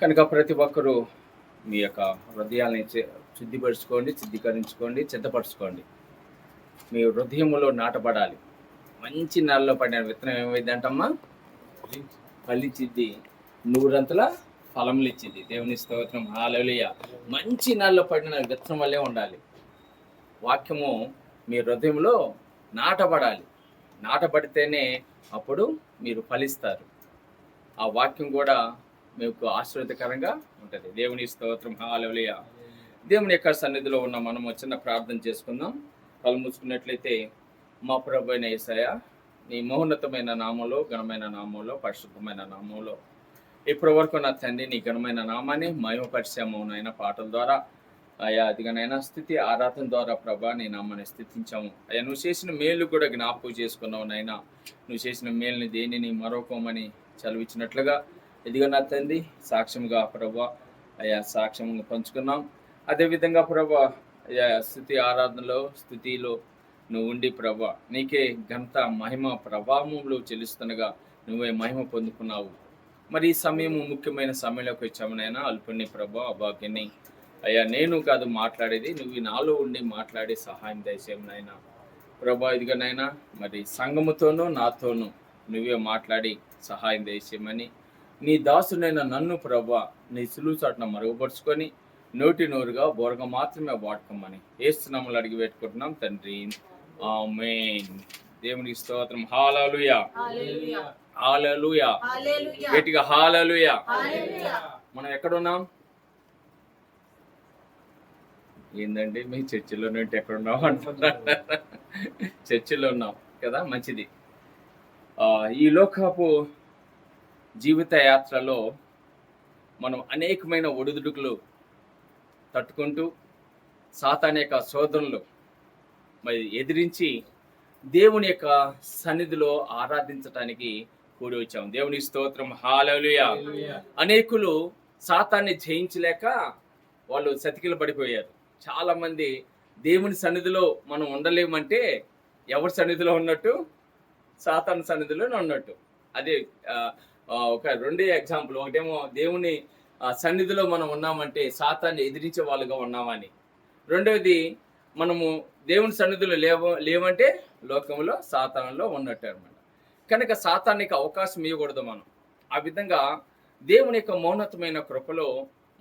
కనుక ప్రతి ఒక్కరూ మీ యొక్క హృదయాల్ని శుద్ధిపరచుకోండి, శుద్ధీకరించుకోండి, సిద్ధపరచుకోండి. మీ హృదయములో నాటబడాలి. మంచి నెలలో పడిన విత్తనం ఏమైందంటమ్మా? ఫలించిద్ది, నూరంతల ఫలములిచ్చిద్ది. దేవుని స్తోత్రం, హల్లెలూయా. మంచి నెలలో పడిన విత్తనం వల్లే ఉండాలి. వాక్యము మీ హృదయంలో నాటబడాలి. నాటబడితేనే అప్పుడు మీరు ఫలిస్తారు. ఆ వాక్యం కూడా మీకు ఆశీర్వాదకరంగా ఉంటుంది. దేవుని స్తోత్రం, హల్లెలూయా. దేవుని యొక్క సన్నిధిలో ఉన్న మనము చిన్న ప్రార్థన చేసుకుందాం. కళ్ళు మూసుకున్నట్లయితే, మా ప్రభు అయిన యేసయ్యా, నీ మహోన్నతమైన నామంలో, ఘనమైన నామంలో, పరిశుద్ధమైన నామంలో ఇప్పటి వరకు నా తండ్రి నీ ఘనమైన నామాన్ని మహిమపరిచాము నాయన. పాటల ద్వారా అయ్యా, అదిగానైనా స్థుతి ఆరాధన ద్వారా ప్రభా నీ నామాన్ని స్థుతించాము. అయ్యా, నువ్వు చేసిన మేలు కూడా జ్ఞాపకం చేసుకున్నావు నాయన. నువ్వు చేసిన మేలుని దేనిని మరొకమని చదివించినట్లుగా ఇదిగా నా తండ్రి సాక్ష్యంగా ప్రభా అయ్యా సాక్ష్యంగా పంచుకున్నాం. అదేవిధంగా ప్రభా అయ్యా స్థుతి ఆరాధనలో స్థుతిలో నువ్వు ఉండి ప్రభా నీకే ఘనత మహిమ ప్రభావములు చెల్లిస్తుండగా నువ్వే మహిమ పొందుకున్నావు. మరి ఈ సమయం ముఖ్యమైన సమయంలోకి వచ్చాము నాయన. అల్పుని ప్రభా అభాగ్యాన్ని అయ్యా నేను కాదు మాట్లాడేది, నువ్వు నాలో ఉండి మాట్లాడే సహాయం దయచేయం నాయన. ప్రభా ఇదిగా నాయన, మరి సంఘముతోనూ నాతోనూ నువ్వే మాట్లాడి సహాయం దయచేయమని, నీ దాసునైన నన్ను ప్రభా నీ సులువు చాటున మరుగుపరుచుకొని నోటి నోరుగా బోరగా మాత్రమే వాడుకోమని ఏస్తున్నాములు అడిగి పెట్టుకుంటున్నాం తండ్రి, ఆమేన్. దేవునికి స్తోత్రం, హల్లెలూయా, హల్లెలూయా. గట్టిగా హల్లెలూయా. మనం ఎక్కడున్నాం? ఏందండి మీ చర్చిలో నుండి ఎక్కడున్నాం అంటున్నారు. చర్చిలో ఉన్నాం కదా, మంచిది. ఈ లోకపు జీవిత యాత్రలో మనం అనేకమైన ఒడిదుడుకులు తట్టుకుంటూ సాతాను యొక్క శోధనలు మరి ఎదిరించి దేవుని యొక్క సన్నిధిలో ఆరాధించటానికి కూడి వచ్చాం. దేవుని స్తోత్రం, హల్లెలూయా. అనేకులు సాతాన్ని జయించలేక వాళ్ళు సతికిల పడిపోయారు. చాలా మంది దేవుని సన్నిధిలో మనం ఉండలేమంటే ఎవరి సన్నిధిలో ఉన్నట్టు? సాతాను సన్నిధిలోనే ఉన్నట్టు. అదే ఒక రెండే ఎగ్జాంపుల్. ఒకటేమో దేవుని సన్నిధిలో మనం ఉన్నామంటే సాతాన్ని ఎదిరించే వాళ్ళుగా ఉన్నామని. రెండవది మనము దేవుని సన్నిధిలో లేవంటే లోకంలో సాతానులో ఉన్నట్టు అనమాట. కనుక సాతానికి అవకాశం ఇవ్వకూడదు మనం. ఆ విధంగా దేవుని యొక్క మౌనతమైన కృపలో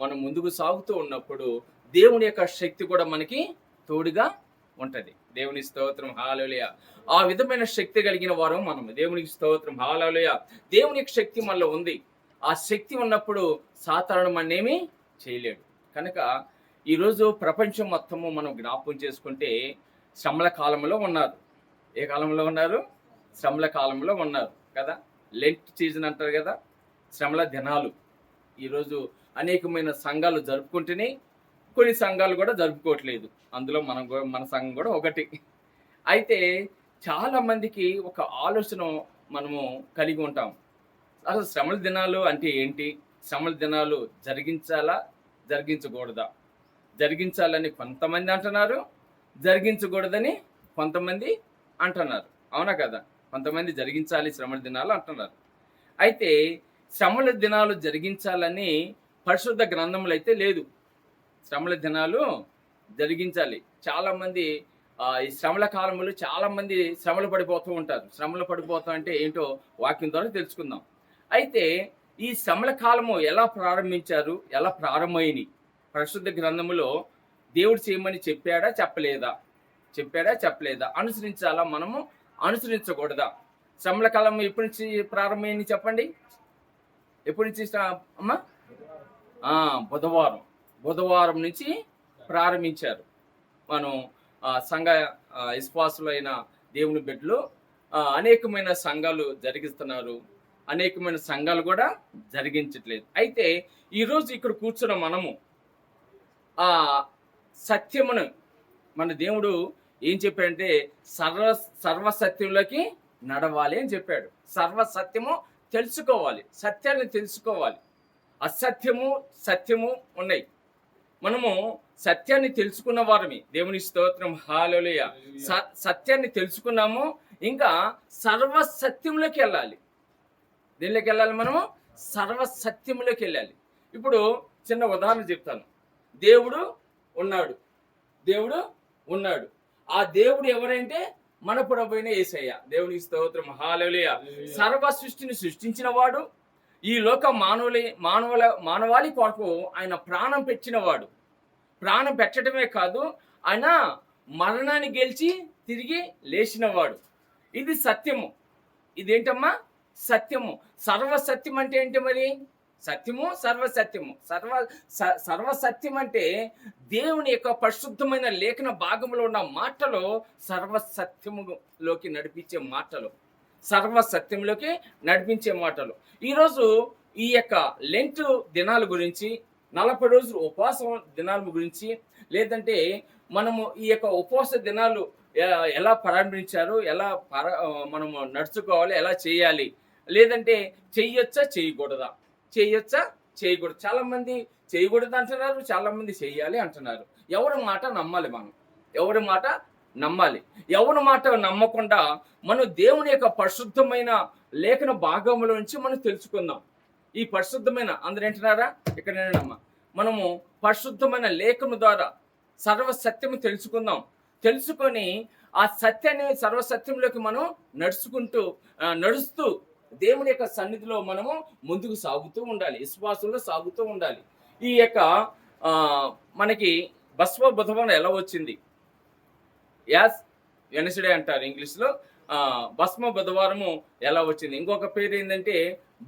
మనం ముందుకు సాగుతూ ఉన్నప్పుడు దేవుని యొక్క శక్తి కూడా మనకి తోడుగా ఉంటది. దేవుని స్తోత్రం, హల్లెలూయా. ఆ విధమైన శక్తి కలిగిన వారు మనం. దేవునికి స్తోత్రం, హల్లెలూయా. దేవుని యొక్క శక్తి మనలో ఉంది. ఆ శక్తి ఉన్నప్పుడు సాతాను మన్నేమీ చేయలేడు. కనుక ఈరోజు ప్రపంచం మొత్తము మనం జ్ఞాపకం చేసుకుంటే శ్రమల కాలంలో ఉన్నారు. ఏ కాలంలో ఉన్నారు? శ్రమల కాలంలో ఉన్నారు కదా. లెంట్ సీజన్ అంటారు కదా, శ్రమల దినాలు. ఈరోజు అనేకమైన సంఘాలు జరుపుకుంటేనే కొన్ని సంఘాలు కూడా జరుపుకోవట్లేదు. అందులో మన సంఘం కూడా ఒకటి. అయితే చాలా మందికి ఒక ఆలోచన మనము కలిగి ఉంటాం. అసలు శ్రమల దినాలు అంటే ఏంటి? శ్రమల దినాలు జరిగించాలా, జరిగించకూడదా? జరిగించాలని కొంతమంది అంటున్నారు, జరిగించకూడదని కొంతమంది అంటున్నారు. అవునా కదా? కొంతమంది జరిగించాలి శ్రమల దినాలు అంటున్నారు. అయితే శ్రమల దినాలు జరిగించాలని పరిశుద్ధ గ్రంథములు అయితే లేదు. శ్రమల దినాలు జరిగించాలి. చాలా మంది ఈ శ్రమల కాలంలో చాలా మంది శ్రమలు పడిపోతూ ఉంటారు. శ్రమలు పడిపోతాం అంటే ఏంటో వాక్యం ద్వారా తెలుసుకుందాం. అయితే ఈ శ్రమల కాలము ఎలా ప్రారంభించారు, ఎలా ప్రారంభమైంది? పరిశుద్ధ గ్రంథములో దేవుడు చేయమని చెప్పాడా చెప్పలేదా? చెప్పాడా చెప్పలేదా? అనుసరించాలా మనము, అనుసరించకూడదా? శ్రమల కాలం ఎప్పటి నుంచి ప్రారంభమైంది చెప్పండి? ఎప్పటి నుంచి అమ్మా? బుధవారం నుంచి ప్రారంభించారు. మనం సంఘ విశ్వాసులైన దేవుని బిడ్డలు అనేకమైన సంఘాలు జరిగిస్తున్నారు, అనేకమైన సంఘాలు కూడా జరిగించట్లేదు. అయితే ఈరోజు ఇక్కడ కూర్చున్న మనము ఆ సత్యమును మన దేవుడు ఏం చెప్పాడంటే సర్వసత్యంలోకి నడవాలి అని చెప్పాడు. సర్వసత్యము తెలుసుకోవాలి, సత్యాన్ని తెలుసుకోవాలి. అసత్యము సత్యము ఉన్నాయి. మనము సత్యాన్ని తెలుసుకున్న వారమే. దేవుని స్తోత్రం, హల్లెలూయా. సత్యాన్ని తెలుసుకున్నాము, ఇంకా సర్వసత్యంలోకి వెళ్ళాలి. దేనిలోకి వెళ్ళాలి? మనము సర్వసత్యంలోకి వెళ్ళాలి. ఇప్పుడు చిన్న ఉదాహరణ చెప్తాను. దేవుడు ఉన్నాడు. దేవుడు ఉన్నాడు. ఆ దేవుడు ఎవరంటే మన ప్రభువైన యేసయ్య. దేవునికి స్తోత్రం. హల్లెలూయా. సర్వ సృష్టిని సృష్టించిన వాడు, ఈ లోక మానవాళి కొరకు ఆయన ప్రాణం పెట్టినవాడు. ప్రాణం పెట్టడమే కాదు, ఆయన మరణాన్ని గెలిచి తిరిగి లేచినవాడు. ఇది సత్యము. ఇదేంటమ్మా? సత్యము. సర్వసత్యం అంటే ఏంటి మరి? సత్యము, సర్వసత్యము. సర్వసత్యం అంటే దేవుని యొక్క పరిశుద్ధమైన లేఖన భాగంలో ఉన్న మాటలు సర్వసత్యములోకి నడిపించే మాటలు. సర్వసత్యంలోకి నడిపించే మాటలు. ఈరోజు ఈ యొక్క లెంట్ దినాల గురించి, 40 రోజులు ఉపవాసం దినాల గురించి, లేదంటే మనము ఈ యొక్క ఉపవాస దినాలు ఎలా ప్రారంభించారు, ఎలా మనము నడుచుకోవాలి, ఎలా చేయాలి, లేదంటే చెయ్యొచ్చా చేయకూడదా, చేయొచ్చా చేయకూడదు. చాలా మంది చేయకూడదు అంటున్నారు, చాలా మంది చెయ్యాలి అంటున్నారు. ఎవరి మాట నమ్మాలి మనం? ఎవరి మాట నమ్మాలి? ఎవరి మాట నమ్మకుండా మనం దేవుని యొక్క పరిశుద్ధమైన లేఖన భాగంలో నుంచి మనం తెలుసుకుందాం. ఈ పరిశుద్ధమైన అందరూ ఏంటున్నారా? ఇక్కడేనమ్మా, మనము పరిశుద్ధమైన లేఖను ద్వారా సర్వసత్యము తెలుసుకుందాం. తెలుసుకొని ఆ సత్యాన్ని, సర్వసత్యంలోకి మనం నడుస్తూ దేవుని యొక్క సన్నిధిలో మనము ముందుకు సాగుతూ ఉండాలి, విశ్వాసంలో సాగుతూ ఉండాలి. ఈ యొక్క మనకి బస్వ బుధవారం ఎలా వచ్చింది? యాస్ వెనస్డే అంటారు ఇంగ్లీష్లో. భస్మ బుధవారము ఎలా వచ్చింది? ఇంకొక పేరు ఏంటంటే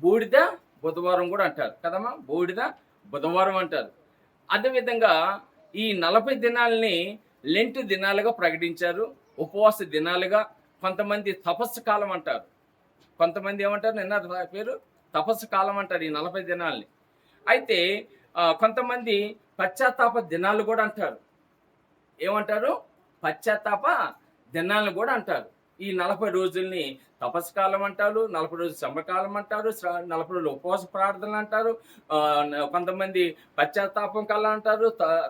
బూడిద బుధవారం కూడా అంటారు కదమ్మా. బూడిద బుధవారం అంటారు. అదేవిధంగా ఈ 40 దినాలని లెంట్ దినాలుగా ప్రకటించారు, ఉపవాస దినాలుగా. కొంతమంది తపస్సు కాలం అంటారు, కొంతమంది ఏమంటారు, నిన్న పేరు తపస్సు కాలం అంటారు ఈ 40 దినాలని. అయితే కొంతమంది పశ్చాత్తాప దినాలు కూడా అంటారు. ఏమంటారు? పశ్చాత్తాప దినాలను కూడా అంటారు. ఈ 40 రోజుల్ని తపస్సు కాలం అంటారు, 40 రోజులు శ్రమకాలం అంటారు, 40 రోజులు ఉపవాస ప్రార్థనలు అంటారు, కొంతమంది పశ్చాత్తాపం కాలం అంటారు.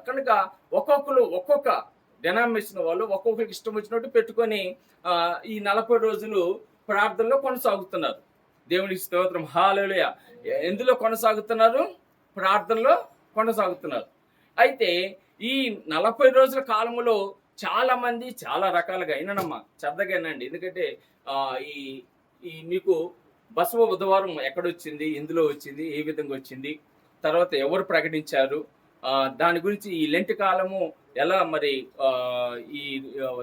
కనుక ఒక్కొక్కరు ఒక్కొక్క డినామినేషన్ వాళ్ళు ఒక్కొక్కరికి ఇష్టం వచ్చినట్టు పెట్టుకొని ఈ 40 రోజులు ప్రార్థనలో కొనసాగుతున్నారు. దేవునికి స్తోత్రం. హల్లెలూయా. ఎందులో కొనసాగుతున్నారు? ప్రార్థనలో కొనసాగుతున్నారు. అయితే ఈ 40 రోజుల కాలంలో చాలా మంది చాలా రకాలుగా అయినమ్మా, శ్రద్ధగానండి. ఎందుకంటే ఈ మీకు బసవ బుధవారం ఎక్కడొచ్చింది, ఎందులో వచ్చింది, ఏ విధంగా వచ్చింది, తర్వాత ఎవరు ప్రకటించారు, దాని గురించి ఈ లెంట్ కాలము ఎలా మరి ఈ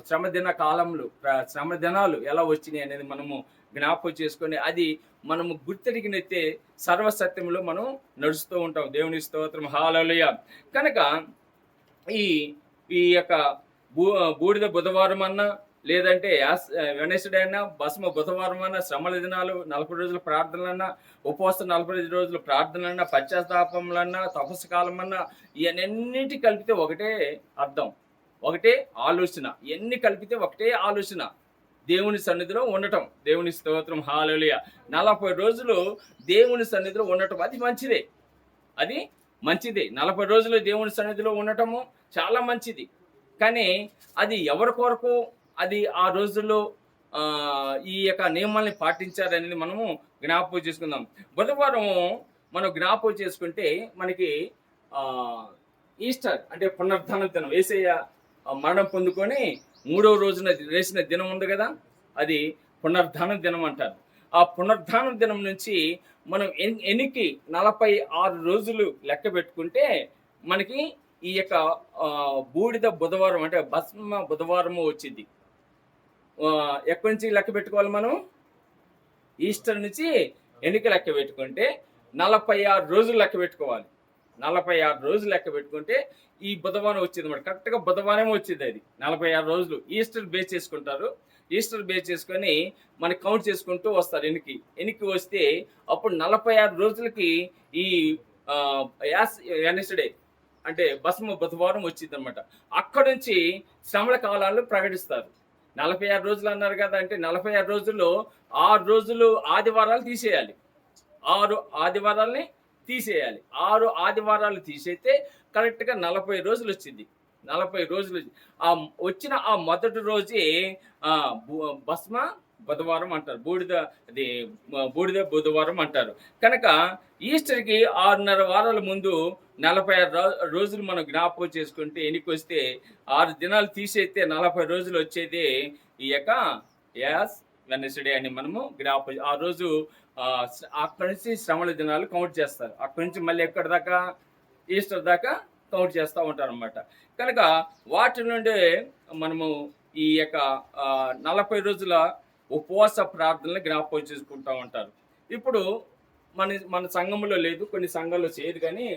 శ్రమ దినాలు ఎలా వచ్చినాయి అనేది మనము జ్ఞాపకం చేసుకొని అది మనము గుర్తెరిగినైతే సర్వసత్యంలో మనం నడుస్తూ ఉంటాం. దేవుని స్తోత్రం. హల్లెలూయా. కనుక ఈ యొక్క బూడిద బుధవారం అన్నా, లేదంటే వెనస్డే అయినా, భస్మ బుధవారం అన్నా, శ్రమల దినాలు 40 రోజుల ప్రార్థనలన్నా, ఉపవాసం 45 రోజుల ప్రార్థనలన్నా, పశ్చాత్తాపములన్నా, తపస్సు కాలం అన్నా, ఇవన్నిటి కలిపితే ఒకటే అర్థం, ఒకటే ఆలోచన. ఇవన్నీ కలిపితే ఒకటే ఆలోచన, దేవుని సన్నిధిలో ఉండటం. దేవుని స్తోత్రం. హల్లెలూయా. 40 రోజులు దేవుని సన్నిధిలో ఉండటం అది మంచిదే, అది మంచిదే. 40 రోజులు దేవుని సన్నిధిలో ఉండటము చాలా మంచిది. కానీ అది ఎవరి కొరకు, అది ఆ రోజుల్లో ఈ యొక్క నియమాల్ని పాటించారనేది మనము జ్ఞాపకం చేసుకుందాం. బుధవారం మనం జ్ఞాపకం చేసుకుంటే మనకి ఈస్టర్ అంటే పునరుద్ధాన దినం. యేసయ్య మరణం పొందుకొని 3వ రోజున లేచిన దినం ఉంది కదా, అది పునరుద్ధాన దినం అంటారు. ఆ పునరుద్ధాన దినం నుంచి మనం 46 రోజులు లెక్క పెట్టుకుంటే మనకి ఈ యొక్క బూడిద బుధవారం అంటే భస్మ బుధవారము వచ్చింది. ఎక్కడి నుంచి లెక్క పెట్టుకోవాలి మనం? ఈస్టర్ నుంచి లెక్క పెట్టుకుంటే 46 రోజులు లెక్క పెట్టుకోవాలి. 46 రోజులు లెక్క పెట్టుకుంటే ఈ బుధవారం వచ్చింది అన్నమాట. కరెక్ట్గా బుధవారం వచ్చింది. అది 46 రోజులు ఈస్టర్ బేస్ చేసుకుంటారు. ఈస్టర్ బేస్ చేసుకొని మనకి కౌంట్ చేసుకుంటూ వస్తారు. ఎనికి వస్తే అప్పుడు 46 రోజులకి ఈ వెనస్డే అంటే భస్మ బుధవారం వచ్చింది అనమాట. అక్కడ నుంచి శ్రమల కాలాలు ప్రకటిస్తారు. 46 రోజులు అన్నారు కదా, అంటే 46 రోజుల్లో 6 రోజులు ఆదివారాలు తీసేయాలి. 6 ఆదివారాలని తీసేయాలి. 6 ఆదివారాలు తీసేస్తే కరెక్ట్గా 40 రోజులు వచ్చింది. 40 రోజులు వచ్చిన ఆ మొదటి రోజే భస్మ బుధవారం అంటారు. అది బూడిద బుధవారం అంటారు. కనుక ఈస్టర్‌కి 6:30 వారాల ముందు 46 రోజులు మనం జ్ఞాపకం చేసుకుంటే ఎన్నికొస్తే 6 దినాలు తీసేస్తే 40 రోజులు వచ్చేదే ఈ యొక్క యాస్ వెడ్నెస్డే అని మనము ఆ రోజు అక్కడి నుంచి శ్రమల దినాలు కౌంట్ చేస్తారు. అక్కడి నుంచి మళ్ళీ ఎక్కడి దాకా ఈస్టర్ దాకా కౌంట్ చేస్తూ ఉంటారనమాట. కనుక వాటి నుండి మనము ఈ యొక్క 40 రోజుల ఉపవాస ప్రార్థనలు జ్ఞాపకం చేసుకుంటూ ఉంటారు. ఇప్పుడు మన మన సంఘంలో లేదు, కొన్ని సంఘాల్లో చేయదు, కానీ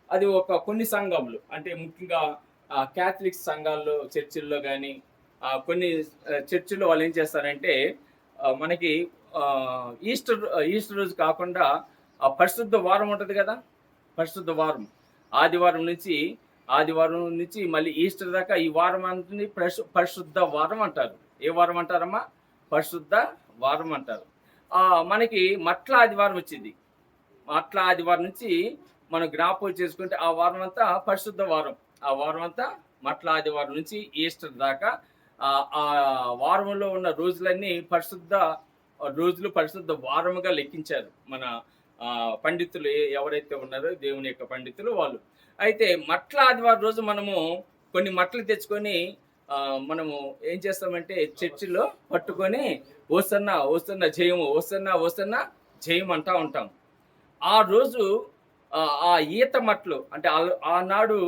అది కొన్ని సంఘములు అంటే ముఖ్యంగా క్యాథలిక్ సంఘాల్లో చర్చిల్లో కానీ కొన్ని చర్చిల్లో వాళ్ళు ఏం చేస్తారంటే మనకి ఈస్టర్ ఈస్టర్ రోజు కాకుండా పరిశుద్ధ వారం ఉంటుంది కదా, పరిశుద్ధ వారం ఆదివారం నుంచి మళ్ళీ ఈస్టర్ దాకా ఈ వారం అంటుంది పరిశుద్ధ వారం అంటారు. ఏ వారం అంటారమ్మా? పరిశుద్ధ వారం అంటారు. మనకి మట్ల ఆదివారం వచ్చింది. మట్ల ఆదివారం నుంచి మనం జ్ఞాపకం చేసుకుంటే ఆ వారం అంతా పరిశుద్ధ వారం. ఆ వారం అంతా మట్ల ఆదివారం నుంచి ఈస్టర్ దాకా ఆ వారంలో ఉన్న రోజులన్నీ పరిశుద్ధ రోజులు, పరిశుద్ధ వారముగా లెక్కించారు మన పండితులు ఎవరైతే ఉన్నారో, దేవుని యొక్క పండితులు వాళ్ళు. అయితే మట్ల ఆదివారం రోజు మనము కొన్ని మట్టలు తెచ్చుకొని మనము ఏం చేస్తామంటే చర్చిలో పట్టుకొని ఓసన్న ఓసన్న జయము, ఓసన్న ఓసన్న జయం అంటా ఉంటాం. ఆ రోజు ఆ ఈత మట్టలు అంటే ఆనాడు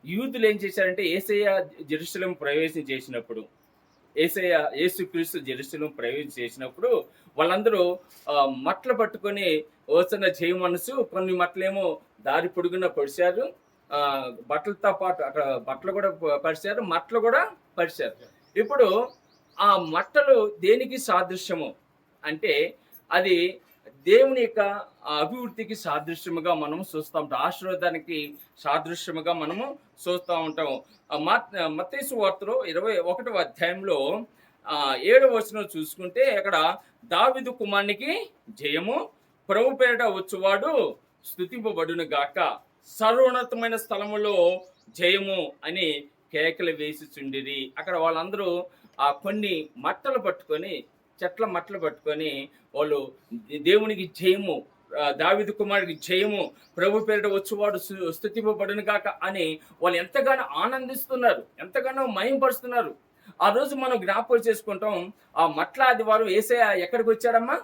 యూదులు ఏం చేశారంటే యేసయ్య జెరూసలేం ప్రవేశం చేసినప్పుడు, యేసుక్రీస్తు జెరూసలేం ప్రవేశం చేసినప్పుడు వాళ్ళందరూ మట్టలు పట్టుకొని ఓసన్న జయం మనసు, కొన్ని మట్టలేమో దారి పొడుగున పొడిచారు, బట్టలతో పాటు అక్కడ బట్టలు కూడా పరిచారు, మట్టలు కూడా పరిచారు. ఇప్పుడు ఆ మట్టలు దేనికి సాదృశ్యము అంటే అది దేవుని యొక్క అభివృద్ధికి సాదృశ్యముగా మనం చూస్తూ ఉంటాం, ఆశీర్వాదానికి సాదృశ్యముగా మనము చూస్తూ ఉంటాము. మత్తయి సువార్తలో 21వ అధ్యాయంలో 7వ వచనం చూసుకుంటే అక్కడ దావీదు కుమారునికి జయము, ప్రభు పేరిట వచ్చువాడు స్తుతింపబడును గాక, సర్వోన్నతమైన స్థలములో జయము అని కేకలు వేసిచుండిరి. అక్కడ వాళ్ళందరూ కొన్ని మట్టలు పట్టుకొని, చెట్ల మట్టలు పట్టుకొని వాళ్ళు దేవునికి జయము, దావీదు కుమారుడికి జయము, ప్రభు పేరిట వచ్చేవాడు స్తుతింపబడును గాక అని వాళ్ళు ఎంతగానో ఆనందిస్తున్నారు, ఎంతగానో మహింపరుస్తున్నారు. ఆ రోజు మనం జ్ఞాపకం చేసుకుంటాం. ఆ మట్ల ఆదివారం యేసయ్య ఎక్కడికి వచ్చాడమ్మా?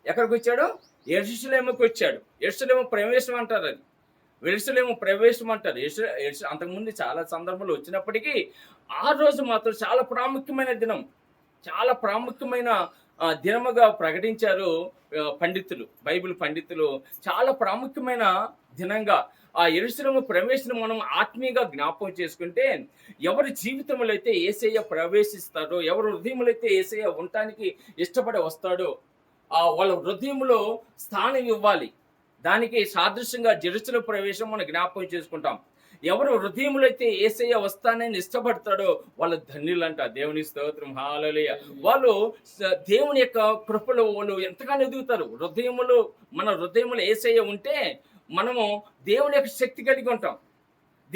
ఎక్కడికి వచ్చాడు? యెరూషలేముకి వచ్చాడు. యెరూషలేము ప్రవేశం అంటారు, అది యెరూషలేము ప్రవేశం అంటారు. అంతకుముందు చాలా సందర్భాలు వచ్చినప్పటికీ ఆ రోజు మాత్రం చాలా ప్రాముఖ్యమైన దినం, చాలా ప్రాముఖ్యమైన దినముగా ప్రకటించారు పండితులు, బైబిల్ పండితులు. చాలా ప్రాముఖ్యమైన దినంగా ఆ యెరూషలేము ప్రవేశం మనం ఆత్మీయంగా జ్ఞాపకం చేసుకుంటే, ఎవరి జీవితంలో అయితే యేసయ్య ప్రవేశిస్తాడో, ఎవరి హృదయంలో అయితే యేసయ్య ఉండటానికి ఇష్టపడి వస్తాడో వాళ్ళ హృదయంలో స్థానం ఇవ్వాలి. దానికి సాదృశ్యంగా జెరూసలేము ప్రవేశం మనం జ్ఞాపకం చేసుకుంటాం. ఎవరు హృదయంలో అయితే యేసయ్య వస్తానని ఇష్టపడతాడో వాళ్ళు ధన్యులంట. దేవుని స్తోత్రం, హల్లెలూయా. వాళ్ళు దేవుని యొక్క కృపలో వాళ్ళు ఎంతగానో ఎదుగుతారు. మన హృదయంలో యేసయ్య ఉంటే మనము దేవుని యొక్క శక్తి కలిగి ఉంటాం.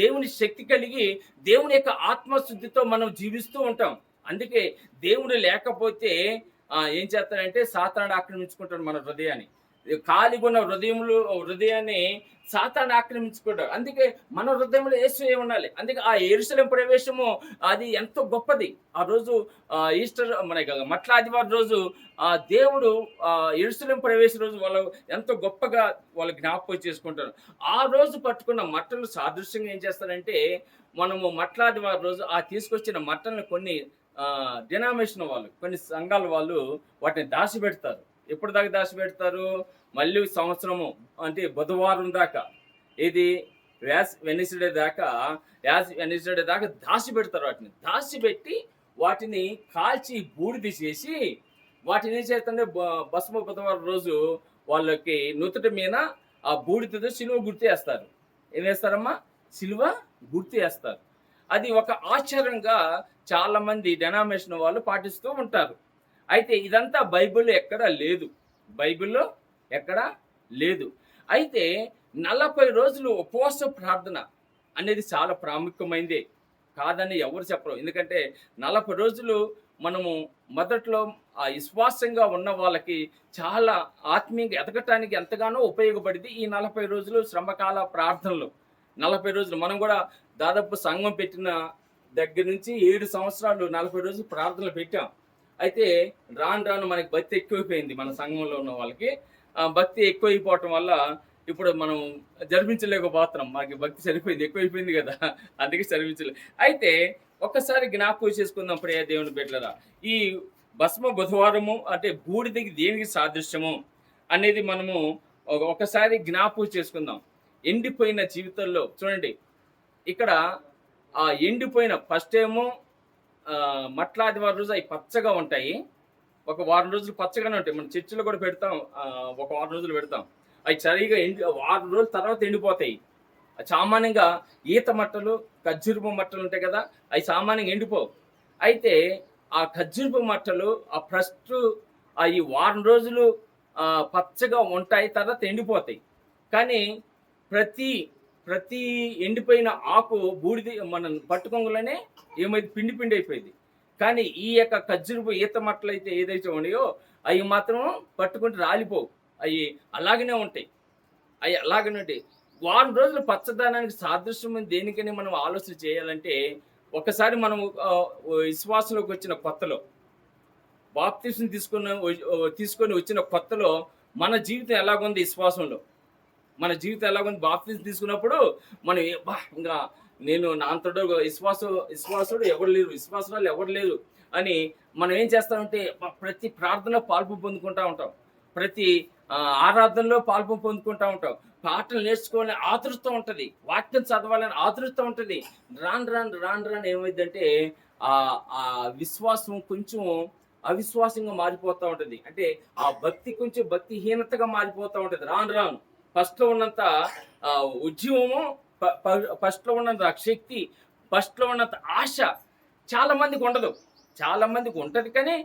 దేవుని శక్తి కలిగి దేవుని యొక్క ఆత్మశుద్ధితో మనం జీవిస్తూ ఉంటాం. అందుకే దేవుడు లేకపోతే ఏం చేస్తాడంటే సాతానుడు ఆక్రమించుకుంటాడు మన హృదయాన్ని. ఖాళీగా ఉన్న హృదయాన్ని సాతాను ఆక్రమించుకుంటాడు. అందుకే మన హృదయంలో యేసయ్య ఉండాలి. అందుకే ఆ యెరూషలేము ప్రవేశము అది ఎంతో గొప్పది. ఆ రోజు ఈస్టర్ మట్ల ఆదివారం రోజు దేవుడు యెరూషలేము ప్రవేశ రోజు వాళ్ళు ఎంతో గొప్పగా వాళ్ళు జ్ఞాపకం చేసుకుంటారు. ఆ రోజు పట్టుకున్న మట్టలు సాదృశ్యంగా ఏం చేస్తారంటే మనము మట్ల ఆదివారం రోజు తీసుకొచ్చిన మట్టలను కొన్ని డినామినేషన్ వాళ్ళు, కొన్ని సంఘాల వాళ్ళు వాటిని దాచిపెడతారు. ఎప్పుడు దాకా దాచిపెడతారు? మళ్ళీ సంవత్సరము అంటే బుధవారం దాకా, ఇది వెడ్నెస్డే దాకా దాచిపెడతారు. వాటిని దాచిపెట్టి వాటిని కాల్చి బూడిద చేసి వాటిని ఏం చేస్తుంటే భస్మ బుధవారం రోజు వాళ్ళకి నుదుటి మీద ఆ బూడిదతో సిలువ గుర్తు వేస్తారు. ఏం వేస్తారమ్మా? సిలువ గుర్తు వేస్తారు. అది ఒక ఆచారంగా చాలా మంది డెనామినేషన్ వాళ్ళు పాటిస్తూ ఉంటారు. అయితే ఇదంతా బైబిల్లో ఎక్కడా లేదు, బైబిల్లో ఎక్కడా లేదు. అయితే 40 రోజులు ఉపవాస ప్రార్థన అనేది చాలా ప్రాముఖ్యమైనదే కాదని ఎవరు చెప్పరు. ఎందుకంటే 40 రోజులు మనము మొదట్లో ఆ విశ్వాసంగా ఉన్న వాళ్ళకి చాలా ఆత్మీయంగా ఎదగటానికి ఎంతగానో ఉపయోగపడింది ఈ 40 రోజులు శ్రమకాల ప్రార్థనలు. 40 రోజులు మనం కూడా దాదాపు సంఘం పెట్టిన దగ్గర నుంచి 7 సంవత్సరాలు 40 రోజులు ప్రార్థనలు పెట్టాం. అయితే రాను రాను మనకి భక్తి ఎక్కువైపోయింది మన సంఘంలో ఉన్న వాళ్ళకి. భక్తి ఎక్కువైపోవటం వల్ల ఇప్పుడు మనం జరిపించలేకపోతున్నాం. మనకి భక్తి సరిపోయింది, ఎక్కువైపోయింది కదా! అందుకే అయితే ఒక్కసారి జ్ఞాపకం చేసుకుందాం ప్రియ దేవుని బిడ్డలారా. ఈ భస్మ బుధవారము అంటే బూడిదకి దేనికి సాదృశ్యము అనేది మనము ఒకసారి జ్ఞాపకం చేసుకుందాం. ఎండిపోయిన జీవితంలో చూడండి, ఇక్కడ ఆ ఎండిపోయిన ఫస్ట్ ఏమో మట్లాదివారం రోజు అవి పచ్చగా ఉంటాయి. ఒక వారం రోజులు పచ్చగానే ఉంటాయి. మనం చర్చిలో కూడా పెడతాం. ఒక వారం రోజులు పెడతాం. అవి సరిగా వారం రోజుల తర్వాత ఎండిపోతాయి. సామాన్యంగా ఈత మట్టలు, ఖర్జూరపు మట్టలు ఉంటాయి కదా, అవి సామాన్యంగా ఎండిపోవు. అయితే ఆ ఖర్జూరపు మట్టలు ఆ ఫస్ట్ ఈ వారం రోజులు పచ్చగా ఉంటాయి, తర్వాత ఎండిపోతాయి. కానీ ప్రతి ఎండిపోయిన ఆకు బూడిది మనం పట్టుకోగానే ఏమైంది, పిండి పిండి అయిపోయింది. కానీ ఈ యొక్క ఖర్జూరపు ఈత మట్టలు అయితే ఏదైతే ఉన్నాయో అవి మాత్రం పట్టుకుంటే రాలిపోవు. అవి అలాగనే ఉంటాయి. అవి అలాగనే ఉంటాయి. వారం రోజులు పచ్చదనానికి సాదృశ్యం దేనికని మనం ఆలోచన చేయాలంటే, ఒకసారి మనం విశ్వాసంలోకి వచ్చిన కొత్తలో, బాప్తిస్మం తీసుకొని వచ్చిన కొత్తలో మన జీవితం ఎలాగుంది విశ్వాసంలో, మన జీవితం ఎలాగుంది బాప్తిస్మం తీసుకున్నప్పుడు మనం ఇంకా నేను నా అంతటా విశ్వాసుడు ఎవరు లేరు, విశ్వాసులు ఎవరు లేరు అని మనం ఏం చేస్తామంటే ప్రతి ప్రార్థనలో పాల్పు పొందుకుంటా ఉంటాం, ప్రతి ఆరాధనలో పాల్పు పొందుకుంటా ఉంటాం, పాటలు నేర్చుకోవాలని ఆతృత ఉంటుంది, వాక్యం చదవాలని ఆతృత ఉంటుంది. రాను ఏమైందంటే ఆ విశ్వాసం కొంచెం అవిశ్వాసంగా మారిపోతూ ఉంటుంది. అంటే ఆ భక్తి కొంచెం భక్తిహీనతగా మారిపోతూ ఉంటుంది. రాను ఫస్ట్లో ఉన్నంత ఉద్యమము, ఫస్ట్లో ఉన్నంత శక్తి, ఫస్ట్లో ఉన్నంత ఆశ చాలా మందికి ఉండదు. చాలా మందికి ఉంటుంది, కానీ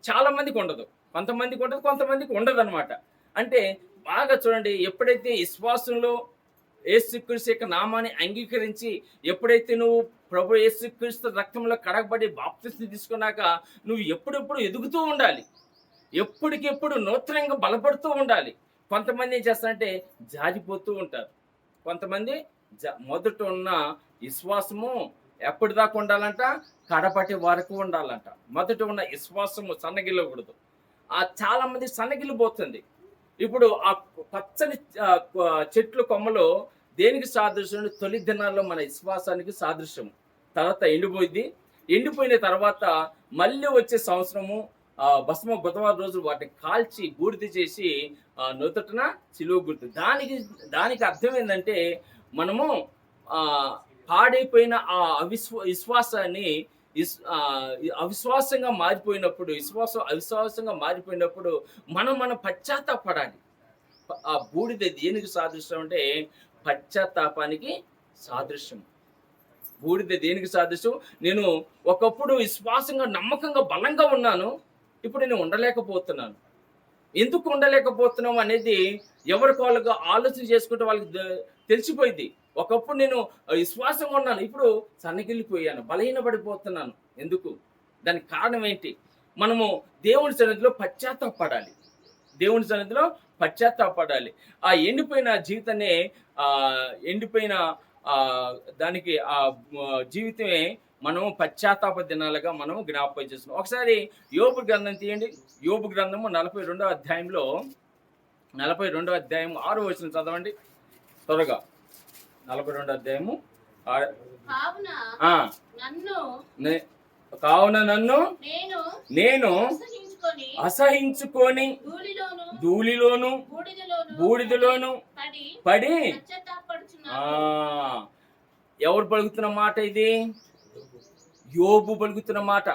చాలా మందికి ఉండదు. కొంతమందికి ఉంటుంది, కొంతమందికి ఉండదు అనమాట. అంటే బాగా చూడండి, ఎప్పుడైతే విశ్వాసంలో యేసుక్రీస్తు యొక్క నామాన్ని అంగీకరించి, ఎప్పుడైతే నువ్వు ప్రభు యేసుక్రీస్తు రక్తంలో కడగబడి బాప్తిస్మం తీసుకున్నాక నువ్వు ఎప్పుడెప్పుడు ఎదుగుతూ ఉండాలి, ఎప్పటికెప్పుడు నూతనంగా బలపడుతూ ఉండాలి. కొంతమంది ఏం చేస్తారంటే జారిపోతూ ఉంటారు. కొంతమంది మొదట ఉన్న విశ్వాసము ఎప్పటిదాకా ఉండాలంట, కడపటి వరకు ఉండాలంట. మొదట ఉన్న విశ్వాసము సన్నగిల్లకూడదు. చాలా మంది సన్నగిల్లిపోతుంది. ఇప్పుడు ఆ పచ్చని చెట్లు కొమ్మలు దేనికి సాదృశ్యం? తొలి దినాల్లో మన విశ్వాసానికి సాదృశ్యం. తర్వాత ఎండిపోయిన తర్వాత మళ్ళీ వచ్చే సంవత్సరము భస్మ బుధవారం రోజు వాటిని కాల్చి బూడిద చేసి నొతటన సిలువ గుర్తు. దానికి అర్థం ఏంటంటే, మనము పాడైపోయిన ఆ విశ్వాసాన్ని అవిశ్వాసంగా మారిపోయినప్పుడు, అవిశ్వాసంగా మారిపోయినప్పుడు మనం పశ్చాత్తాపడాలి. ఆ బూడిద దేనికి సాదృశ్యం అంటే పశ్చాత్తాపానికి సాదృశ్యం. బూడిద దేనికి సాదృశ్యం? నేను ఒకప్పుడు విశ్వాసంగా, నమ్మకంగా, బలంగా ఉన్నాను, ఇప్పుడు నేను ఉండలేకపోతున్నాను. ఎందుకు ఉండలేకపోతున్నాం అనేది ఎవరికి వాళ్ళగా ఆలోచన చేసుకుంటే వాళ్ళకి తెలిసిపోయింది. ఒకప్పుడు నేను విశ్వాసంగా ఉన్నాను, ఇప్పుడు సన్నగిల్లిపోయాను, బలహీనపడిపోతున్నాను. ఎందుకు? దానికి కారణం ఏంటి? మనము దేవుని సన్నిధిలో పశ్చాత్తాపడాలి. ఆ ఎండిపోయిన జీవితాన్ని, ఎండిపోయిన దానికి ఆ జీవితమే మనం పశ్చాత్తాప దినాలుగా మనం జ్ఞాపకం చేస్తున్నాం. ఒకసారి యోబు గ్రంథం తీయండి. యోబు గ్రంథము 42వ అధ్యాయంలో 42వ అధ్యాయం 6వ వచనం చదవండి త్వరగా. 42వ అధ్యాయము కావున నన్ను నేను అసహించుకొని ధూళిలోను బూడిదలోను పడి. ఎవరు పలుకుతున్న మాట ఇది? యోబు పలుకుతున్న మాట.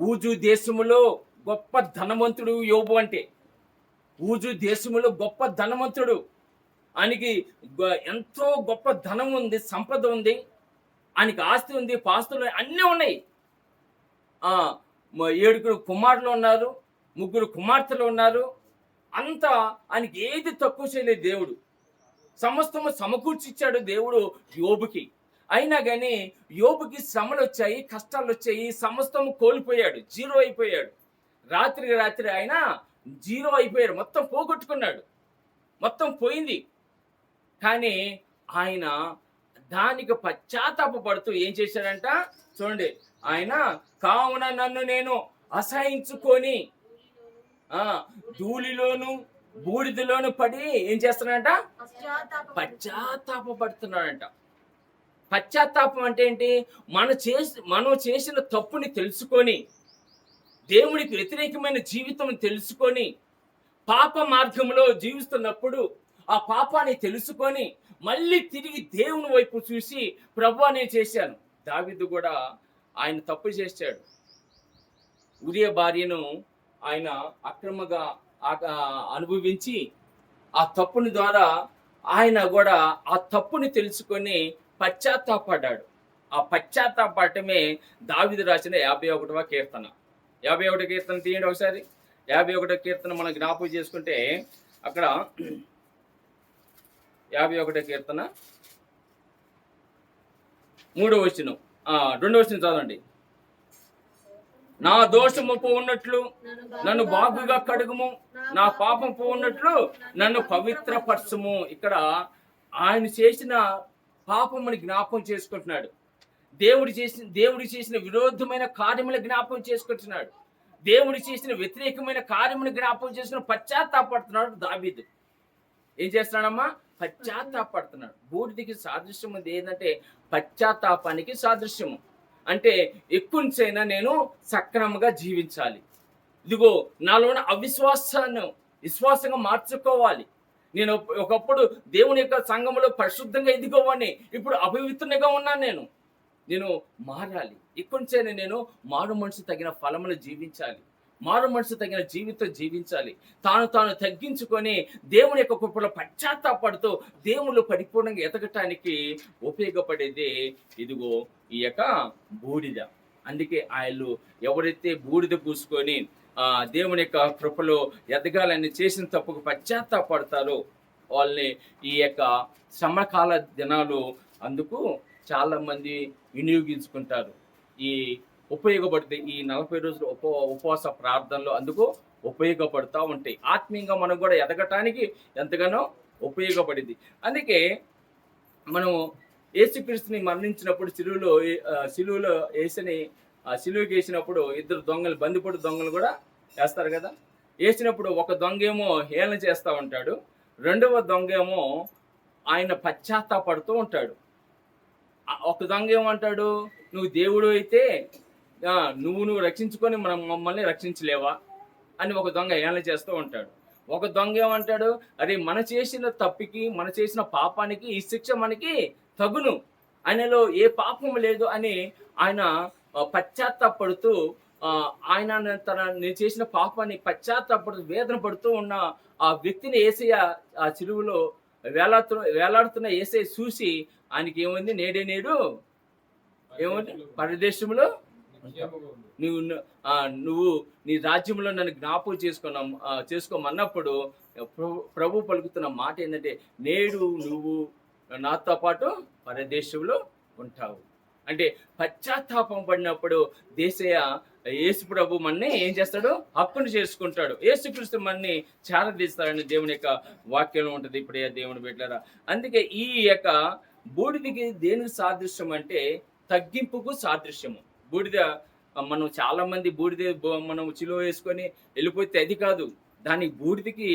ఊజు దేశములో గొప్ప ధనవంతుడు యోబు అంటే. ఊజు దేశములో గొప్ప ధనవంతుడు. ఆయనకి ఎంతో గొప్ప ధనం ఉంది, సంపద ఉంది, ఆయనకి ఆస్తి ఉంది, పాస్తులు అన్నీ ఉన్నాయి. 7 కుమారులు ఉన్నారు, 3 కుమార్తెలు ఉన్నారు. అంతా ఆయనకి ఏది తక్కువ చేయలేదు దేవుడు. సమస్తము సమకూర్చిచ్చాడు దేవుడు యోబుకి. అయినా కానీ యోబుకి శ్రమలు వచ్చాయి, కష్టాలు వచ్చాయి, సమస్తము కోల్పోయాడు, జీరో అయిపోయాడు. రాత్రికి రాత్రి ఆయన జీరో అయిపోయాడు, మొత్తం పోగొట్టుకున్నాడు, మొత్తం పోయింది. కానీ ఆయన దానికి పశ్చాత్తాపపడుతూ ఏం చేశాడంట చూడండి, ఆయన కావున నన్ను నేను అసహించుకొని ధూళిలోను బూడిదలోను పడి ఏం చేస్తున్నాడంట, పశ్చాత్తాపడుతున్నాడంట. పశ్చాత్తాపం అంటే ఏంటి? మనం చేసిన తప్పుని తెలుసుకొని, దేవునికి వ్యతిరేకమైన జీవితం తెలుసుకొని, పాప మార్గంలో జీవిస్తున్నప్పుడు ఆ పాపాన్ని తెలుసుకొని మళ్ళీ తిరిగి దేవుని వైపు చూసి ప్రభువా నేను చేశాను. దావీదు కూడా ఆయన తప్పు చేశాడు. ఉరియా భార్యను ఆయన అక్రమంగా అనుభవించి ఆ తప్పుని ద్వారా ఆయన కూడా ఆ తప్పుని తెలుసుకొని పశ్చాత్తాపడ్డాడు. ఆ పశ్చాత్తాపడటమే దావీదు రాసిన 51వ కీర్తన. 51వ కీర్తన తీయండి ఒకసారి. 51వ కీర్తన మనం జ్ఞాపకం చేసుకుంటే అక్కడ 51వ కీర్తన 3వ వచనం 2వ వచనం చదవండి. నా దోషము పోవున్నట్లు నన్ను బాగుగా కడుగుము, నా పాపం పోవున్నట్లు నన్ను పవిత్రపరచుము. ఇక్కడ ఆయన చేసిన పాపముని జ్ఞాపకం చేసుకుంటున్నాడు. దేవుడు చేసిన విరోధమైన కార్యములు జ్ఞాపకం చేసుకుంటున్నాడు. దేవుడు చేసిన వ్యతిరేకమైన కార్యములు జ్ఞాపకం చేసుకుని పశ్చాత్తాపడుతున్నాడు దావీదు. ఏం చేస్తున్నాడమ్మా? పశ్చాత్తాపడుతున్నాడు. బూడిదికి సాదృశ్యం ఉంది ఏంటంటే పశ్చాత్తాపానికి సాదృశ్యము. అంటే ఎక్కువైనా నేను సక్రమంగా జీవించాలి. ఇదిగో నాలోని అవిశ్వాసాన్ని విశ్వాసంగా మార్చుకోవాలి. నేను ఒకప్పుడు దేవుని యొక్క సంఘములో పరిశుద్ధంగా ఎదిగోవాడిని, ఇప్పుడు అపవిత్రంగా ఉన్నాను. నేను మారాలి. ఎక్కువైనా నేను మారు మనసు తగిన ఫలములు జీవించాలి, మారు మనసు తగిన జీవితం జీవించాలి. తాను తగ్గించుకొని దేవుని యొక్క కృపలో పశ్చాత్తాపడుతూ దేవుళ్ళు పరిపూర్ణంగా ఎదగటానికి ఉపయోగపడేది ఇదిగో ఈ యొక్క బూడిద. అందుకే ఆయన ఎవరైతే బూడిద పూసుకొని దేవుని యొక్క కృపలో ఎదగాలని చేసిన తప్పుకు పశ్చాత్తాపడతారో వాళ్ళని ఈ యొక్క శ్రమకాల దినాలు అందుకు చాలా మంది వినియోగించుకుంటారు. ఈ ఉపయోగపడితే ఈ 40 రోజులు ఉపవాస ప్రార్థనలు అందుకు ఉపయోగపడుతూ ఉంటాయి. ఆత్మీయంగా మనం కూడా ఎదగటానికి ఎంతగానో ఉపయోగపడింది. అందుకే మనం యేసుక్రీస్తుని మరణించినప్పుడు సిలువలో యేసుని సిలువకి వేసినప్పుడు 2 దొంగలు, బందిపోటు దొంగలు కూడా వేస్తారు కదా. వేసినప్పుడు ఒక దొంగ ఏమో హేళన చేస్తూ ఉంటాడు, రెండవ దొంగ ఏమో ఆయన పశ్చాత్తాపడుతూ ఉంటాడు. ఒక దొంగ ఏమంటాడు, నువ్వు దేవుడు అయితే నువ్వు రక్షించుకొని మమ్మల్ని రక్షించలేవా అని ఒక దొంగ హేళన చేస్తూ ఉంటాడు. ఒక దొంగ ఏమంటాడు, అరే మన చేసిన తప్పికి మన చేసిన పాపానికి ఈ శిక్ష మనకి తగును, ఆయనలో ఏ పాపం లేదు అని ఆయన పశ్చాత్తాపడుతూ ఆయన నేను చేసిన పాపాన్ని పశ్చాత్తాపడుతూ వేదన పడుతూ ఉన్న ఆ వ్యక్తిని యేసయ్య ఆ చిలువలో వేలాడుతున్న యేసయ్య చూసి ఆయనకి ఏమైంది, నేడు ఏమైంది, పరదేశంలో నువ్వు నీ రాజ్యంలో నన్ను జ్ఞాపకం చేసుకోమన్నప్పుడు ప్రభు పలుకుతున్న మాట ఏంటంటే, నేడు నువ్వు నాతో పాటు పరదేశంలో ఉంటావు. అంటే పశ్చాత్తాపం పడినప్పుడు యేసు ప్రభు మన్ని ఏం చేస్తాడు, హక్కును చేసుకుంటాడు. యేసుక్రీస్తు మన్ని చేరదీస్తాడని దేవుని యొక్క వాక్యంలో ఉంటుంది. ఇప్పుడే దేవుని బిడ్డలారా, అందుకే ఈ యొక్క బూడిదికి దేనికి సాదృశ్యం అంటే తగ్గింపుకు సాదృశ్యము. బూడిద మనం చాలా మంది మనం చిలువ వేసుకొని వెళ్ళిపోతే అది కాదు. దాని బూడిదికి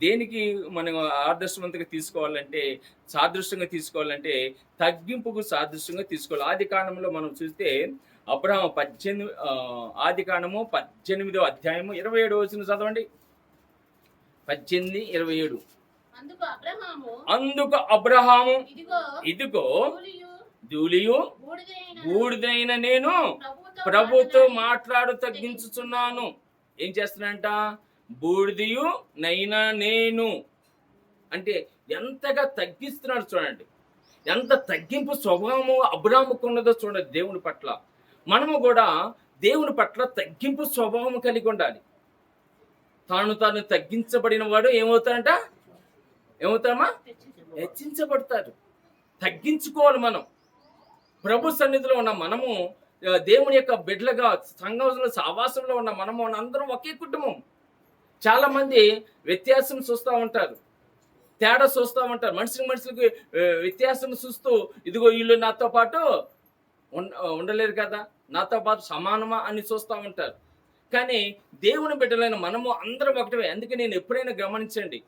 దేనికి మనం ఆదర్శవంతంగా తీసుకోవాలంటే, సాదృశ్యంగా తీసుకోవాలంటే తగ్గింపుకు సాదృశ్యంగా తీసుకోవాలి. ఆది కాండంలో మనం చూస్తే అబ్రహాము 18వ అధ్యాయము 27వ వచనం చదవండి. 18:27. అందుకు అబ్రహాము ఇదిగో ధూళియు బూడిదైన నేను ప్రభుతో మాట్లాడు తగ్గించుచున్నాను. ఏం చేస్తున్నానంట, బూడిదయు నైనా నేను అంటే ఎంతగా తగ్గిస్తున్నాడు చూడండి. ఎంత తగ్గింపు స్వభావము అబ్రహాముకు ఉన్నదో చూడండి. దేవుని పట్ల మనము కూడా దేవుని పట్ల తగ్గింపు స్వభావం కలిగి ఉండాలి. తాను తగ్గించబడిన వాడు ఏమవుతామా, హెచ్చించబడతాడు. తగ్గించుకోవాలి. మనం ప్రభు సన్నిధిలో ఉన్న మనము దేవుని యొక్క బిడ్డలుగా సంఘంలో సహవాసంలో ఉన్న మనము అందరం ఒకే కుటుంబం. చాలా మంది వ్యత్యాసం చూస్తూ ఉంటారు, తేడా చూస్తూ ఉంటారు. మనుషులకి వ్యత్యాసం చూస్తూ, ఇదిగో వీళ్ళు నాతో పాటు ఉండలేరు కదా, నాతో పాటు సమానమా అని చూస్తూ ఉంటారు. కానీ దేవుని బిడ్డలైన మనము అందరం ఒకటే. అందుకే నేను ఎప్పుడైనా గమనించండి,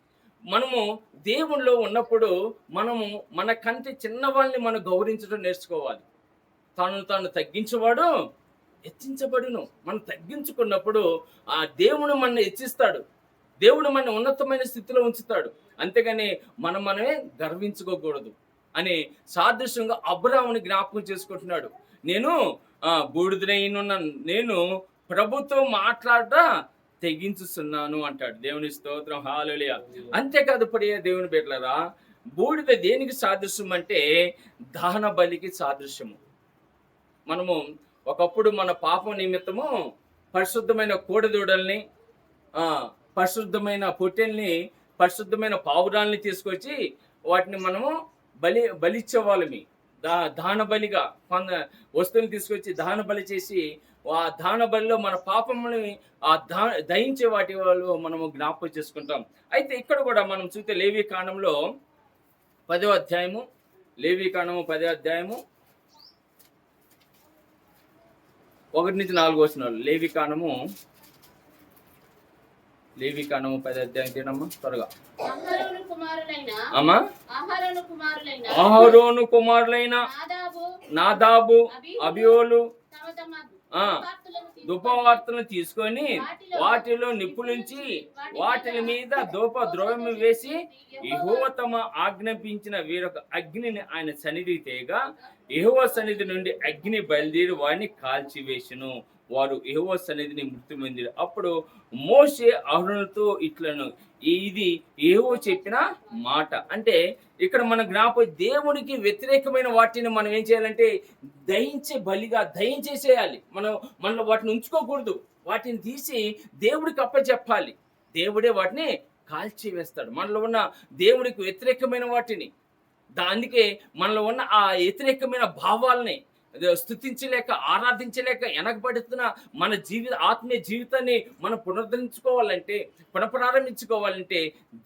మనము దేవునిలో ఉన్నప్పుడు మనము మన కంటే చిన్నవాళ్ళని మనం గౌరవించడం నేర్చుకోవాలి. తాను తగ్గించేవాడు హెచ్చించబడును. మనం తగ్గించుకున్నప్పుడు ఆ దేవుడు మనల్ని హెచ్చిస్తాడు, దేవుడు మన ఉన్నతమైన స్థితిలో ఉంచుతాడు. అంతేగాని మనమే గర్వించుకోకూడదు అని సాదృశ్యంగా అబ్రాహాముని జ్ఞాపకం చేసుకుంటున్నాడు. నేను బూడిదైనున్నాను, నేను ప్రభుతో మాట్లాడ తెగించుస్తున్నాను అంటాడు. దేవుని స్తోత్రం, హల్లెలూయా. అంతేకాదు ప్రియ దేవుని బిడ్డలారా, బూడిద దేనికి సాదృశ్యం అంటే దహన బలికి సాదృశ్యము. మనము ఒకప్పుడు మన పాపం నిమిత్తము పరిశుద్ధమైన కోడెదూడల్ని, పరిశుద్ధమైన పొట్టెల్ని, పరిశుద్ధమైన పావురాల్ని తీసుకొచ్చి వాటిని మనము బలిచ్చేవాళ్ళమి. దాన బలిగా వస్తువులు తీసుకొచ్చి దాన బలి చేసి, ఆ దాన బలిలో మన పాపముని దహించే వాటి వాళ్ళు మనము జ్ఞాపకం చేసుకుంటాం. అయితే ఇక్కడ కూడా మనం చూస్తే లేవి కాండంలో 10వ అధ్యాయము, లేవి కాండము 10వ అధ్యాయము 1-4 వచనాలు. లేవి కాండము 10వ అధ్యాయం తినమ్మా త్వరగా. అమ్మా, అహరోను కుమారులైన నాదాబు, అబియోలు ధూపవార్తలను తీసుకొని వాటిలో నిప్పులుంచి వాటి మీద ధూప ద్రవ్యం వేసి యెహోవా తమ ఆజ్ఞాపించిన వేరొక అగ్నిని ఆయన సన్నిధి తేగా యెహోవా సన్నిధి నుండి అగ్ని బయలుదేరి వారిని కాల్చివేసెను. వారు యెహోవా సన్నిధిని మృతి పొందిరు. అప్పుడు మోషే అహరోనుతో ఇట్లను, ఇది యెహోవా చెప్పిన మాట. అంటే ఇక్కడ మన జ్ఞాపకం, దేవునికి వ్యతిరేకమైన వాటిని మనం ఏం చేయాలంటే దహించే బలిగా దహించేసేయాలి. మనలో వాటిని ఉంచుకోకూడదు, వాటిని తీసి దేవుడికి అప్పచెప్పాలి. దేవుడే వాటిని కాల్చివేస్తాడు. మనలో ఉన్న దేవుడికి వ్యతిరేకమైన వాటిని, అందుకే మనలో ఉన్న ఆ వ్యతిరేకమైన భావాలని స్తుతించలేక, ఆరాధించలేక వెనకబడుతున్న మన ఆత్మీయ జీవితాన్ని మనం పునఃప్రారంభించుకోవాలంటే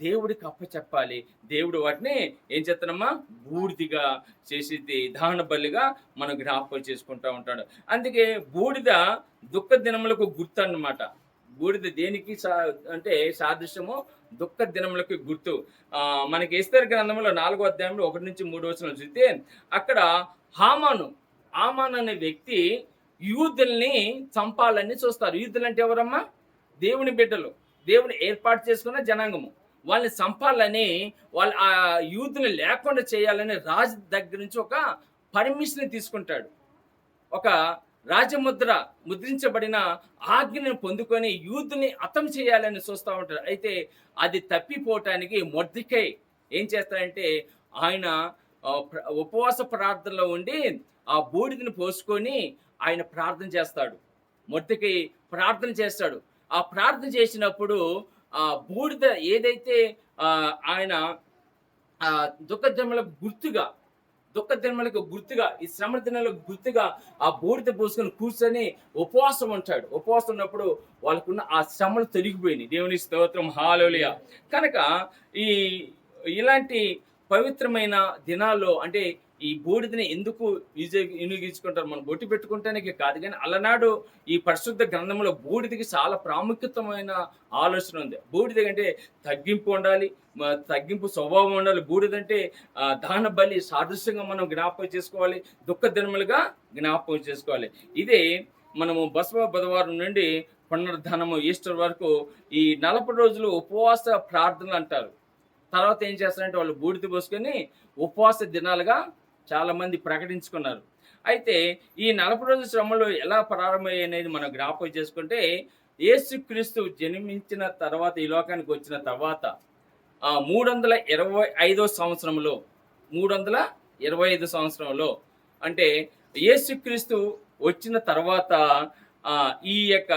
దేవుడికి అప్పచెప్పాలి. దేవుడు వాటిని ఏం చేస్తానమ్మా, బూడిదిగా చేసి దహన బలిగా మనం జ్ఞాపకం చేసుకుంటూ ఉంటాడు. అందుకే బూడిద దుఃఖ దినములకు గుర్తు అన్నమాట. బూడిద దేనికి అంటే సాదృశ్యము, దుఃఖ దినములకు గుర్తు. మనకి ఎస్తేరు గ్రంథంలో 4వ అధ్యాయంలో 1-3 వచనాలు చూస్తే అక్కడ హామాను అనే వ్యక్తి యూదుల్ని చంపాలని చూస్తారు. యూదులు అంటే ఎవరమ్మా? దేవుని బిడ్డలు, దేవుని ఏర్పాటు చేసుకున్న జనాంగము. వాళ్ళని చంపాలని, వాళ్ళు ఆ యూదుని లేకుండా చేయాలని రాజు దగ్గర నుంచి ఒక పర్మిషన్ తీసుకుంటాడు. ఒక ముద్రించబడిన ఆజ్ఞను పొందుకొని యూదుని హతం చేయాలని చూస్తూ ఉంటాడు. అయితే అది తప్పిపోవటానికి మొర్దెకై ఏం చేస్తాడంటే, ఆయన ఉపవాస ప్రార్థనలో ఉండి ఆ బూడిదని పోసుకొని ఆయన ప్రార్థన చేస్తాడు. మొర్దెకై ప్రార్థన చేస్తాడు. ఆ ప్రార్థన చేసినప్పుడు ఆ బూడిద ఏదైతే ఆయన దుఃఖ దినములకు గుర్తుగా, ఈ శ్రమ దినాలకు గుర్తుగా ఆ బూడిద పోసుకొని కూర్చొని ఉపవాసం ఉంటాడు. ఉపవాసం ఉన్నప్పుడు వాళ్ళకున్న ఆ శ్రమలు తొలగిపోయినాయి. దేవుని స్తోత్రం, హల్లెలూయా. కనుక ఇలాంటి పవిత్రమైన దినాల్లో అంటే ఈ బూడిదని ఎందుకు వినియోగించుకుంటారు? మనం బొట్టు పెట్టుకుంటానికి కాదు, కానీ అలనాడు ఈ పరిశుద్ధ గ్రంథంలో బూడిదకి చాలా ప్రాముఖ్యతమైన ఆలోచన ఉంది. బూడిద అంటే తగ్గింపు ఉండాలి, తగ్గింపు స్వభావం ఉండాలి. బూడిదంటే దహన బలి సాదృశ్యంగా మనం జ్ఞాపకం చేసుకోవాలి, దుఃఖ దినములుగా జ్ఞాపకం చేసుకోవాలి. ఇదే మనము బసవ బుధవారం నుండి పునరుద్ధానము ఈస్టర్ వరకు ఈ 40 రోజులు ఉపవాస ప్రార్థనలు అంటారు. తర్వాత ఏం చేస్తారంటే వాళ్ళు బూడిద పోసుకొని ఉపవాస దినాలుగా చాలా మంది ప్రకటించుకున్నారు. అయితే ఈ 40 రోజుల శ్రమలు ఎలా ప్రారంభమయ్యాయి అనేది మనం జ్ఞాపకం చేసుకుంటే, యేసుక్రీస్తు జన్మించిన తర్వాత, ఈ లోకానికి వచ్చిన తర్వాత 325 సంవత్సరంలో అంటే యేసుక్రీస్తు వచ్చిన తర్వాత ఈ యొక్క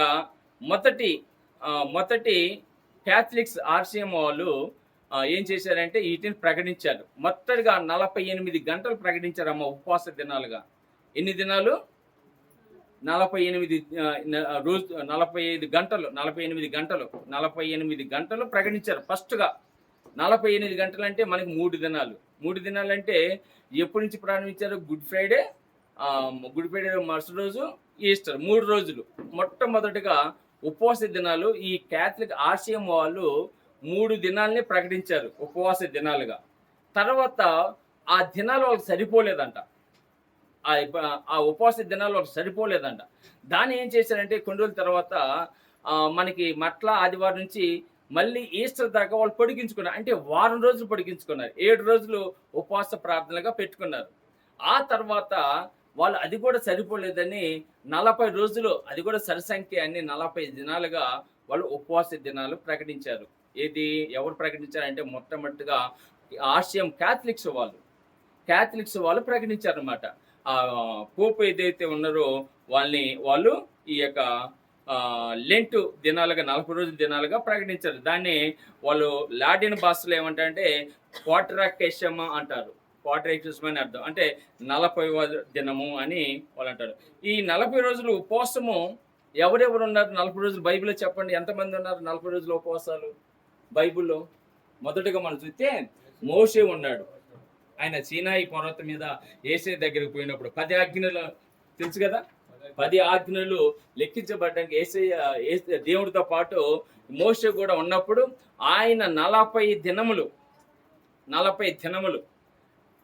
మొదటి క్యాథలిక్స్ ఆర్సిఎం వాళ్ళు ఏం చేశారంటే వీటిని ప్రకటించారు. మొదటిగా 48 గంటలు ప్రకటించారు అమ్మ ఉపవాస దినాలుగా. ఎన్ని దినాలు? 48 రోజు 45 గంటలు 48 గంటలు ప్రకటించారు ఫస్ట్గా. 48 గంటలు అంటే మనకి 3 దినాలు. 3 దినాలు అంటే ఎప్పటి నుంచి ప్రారంభించారు? గుడ్ ఫ్రైడే మరుసటి రోజు ఈస్టర్, 3 రోజులు. మొట్టమొదటిగా ఉపవాస దినాలు ఈ క్యాథలిక్ ఆర్సిఎం వాళ్ళు 3 దినాల్ని ప్రకటించారు ఉపవాస దినాలుగా. తర్వాత ఆ దినాలు వాళ్ళకి సరిపోలేదంట. ఆ ఉపవాస దినాలు వాళ్ళకి సరిపోలేదంట. దాన్ని ఏం చేశారంటే కొన్ని రోజుల తర్వాత మనకి మట్ల ఆదివారం నుంచి మళ్ళీ ఈస్టర్ దాకా వాళ్ళు పొడిగించుకున్నారు. అంటే వారం రోజులు పొడిగించుకున్నారు. 7 రోజులు ఉపవాస ప్రార్థనలుగా పెట్టుకున్నారు. ఆ తర్వాత వాళ్ళు అది కూడా సరిపోలేదని 40 రోజులు, అది కూడా సరిసంఖ్య అని 40 దినాలుగా వాళ్ళు ఉపవాస దినాలు ప్రకటించారు. ఎవరు ప్రకటించారంటే మొట్టమొదటిగా ఆర్సిఎం క్యాథలిక్స్ వాళ్ళు ప్రకటించారనమాట. పోపు ఏదైతే ఉన్నారో వాళ్ళు ఈ యొక్క లెంట్ దినాలుగా 40 రోజుల దినాలుగా ప్రకటించారు. దాన్ని వాళ్ళు లాటిన్ భాషలో ఏమంటారంటే క్వాట్రాకేషమ అంటారు. క్వాట్రాకేషమ అని అర్థం, అంటే 40వ దినము అని వాళ్ళు అంటారు. ఈ 40 రోజులు ఉపవాసము ఎవరెవరు ఉన్నారు 40 రోజులు? బైబిల్లో చెప్పండి, ఎంతమంది ఉన్నారు 40 రోజులు ఉపవాసాలు బైబిల్లో? మొదటగా మనం చూస్తే మోషే ఉన్నాడు. ఆయన సీనాయి పర్వతం మీద యేసే దగ్గరికి పోయినప్పుడు 10 ఆజ్ఞలు తెలుసు కదా, 10 ఆజ్ఞలు లెక్కించబడ్డానికి దేవుడితో పాటు మోషే కూడా ఉన్నప్పుడు ఆయన 40 దినములు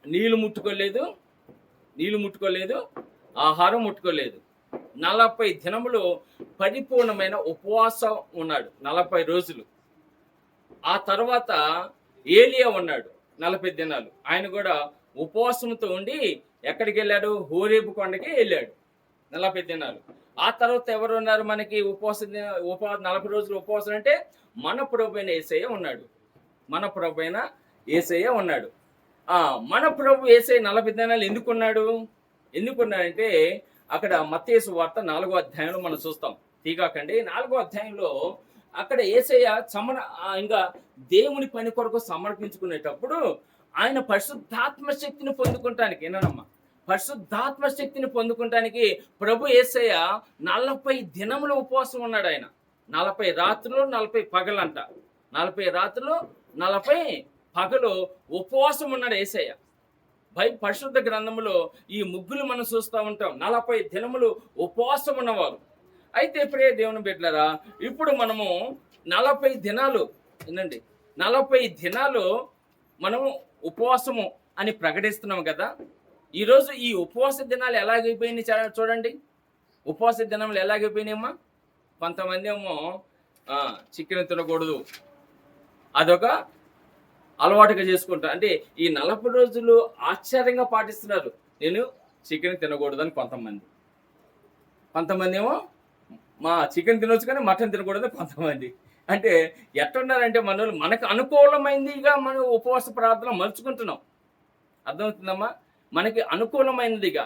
నీళ్లు ముట్టుకోలేదు, ఆహారం ముట్టుకోలేదు. 40 దినములు పరిపూర్ణమైన ఉపవాసం ఉన్నాడు, 40 రోజులు. ఆ తర్వాత ఏలియా ఉన్నాడు 40 దినాలు. ఆయన కూడా ఉపవాసంతో ఉండి ఎక్కడికి వెళ్ళాడు? హోరేబు కొండకి వెళ్ళాడు 40 దినాలు. ఆ తర్వాత ఎవరు ఉన్నారు మనకి 40 రోజులు ఉపవాసం అంటే మన ప్రభువైన యేసయ్య ఉన్నాడు. మన ప్రభు యేసయ్య 40 దినాలు ఎందుకున్నాడంటే అక్కడ మత్తయి సువార్త 4వ అధ్యాయంలో మనం చూస్తాం. తీగాకండి 4వ అధ్యాయంలో అక్కడ యేసయ్య ఇంకా దేవుని పని కొరకు సమర్పించుకునేటప్పుడు ఆయన పరిశుద్ధాత్మ శక్తిని పొందుకుంటానికి ప్రభు యేసయ్య 40 దినములు ఉపవాసం ఉన్నాడు. ఆయన 40 రాత్రులు 40 పగలంట. 40 రాత్రులు 40 పగలు ఉపవాసం ఉన్నాడు యేసయ్య. పరిశుద్ధ గ్రంథములో ఈ ముగ్గులు మనం చూస్తూ ఉంటాం. 40 దినములు ఉపవాసం ఉన్నవారు. అయితే ప్రియ దేవుని బిడ్డలారా, ఇప్పుడు మనము 40 దినాలు 40 దినాలు మనము ఉపవాసము అని ప్రకటిస్తున్నాం కదా. ఈరోజు ఈ ఉపవాస దినాలు ఎలాగైపోయినాయి చూడండి. ఉపవాస దినాలు ఎలాగైపోయినాయమ్మా? కొంతమంది ఏమో చికెన్ తినకూడదు, అదొక అలవాటుగా చేసుకుంటారు. అంటే ఈ 40 రోజులు ఆశ్చర్యంగా పాటిస్తున్నారు. నేను చికెన్ తినకూడదు అని కొంతమంది ఏమో చికెన్ తినొచ్చు కానీ మటన్ తినకూడదు కొంతమంది. అంటే ఎట్టున్నారంటే మనకు అనుకూలమైనదిగా మనం ఉపవాస ప్రార్థన మలుచుకుంటున్నాం. అర్థమవుతుందమ్మా? మనకి అనుకూలమైనదిగా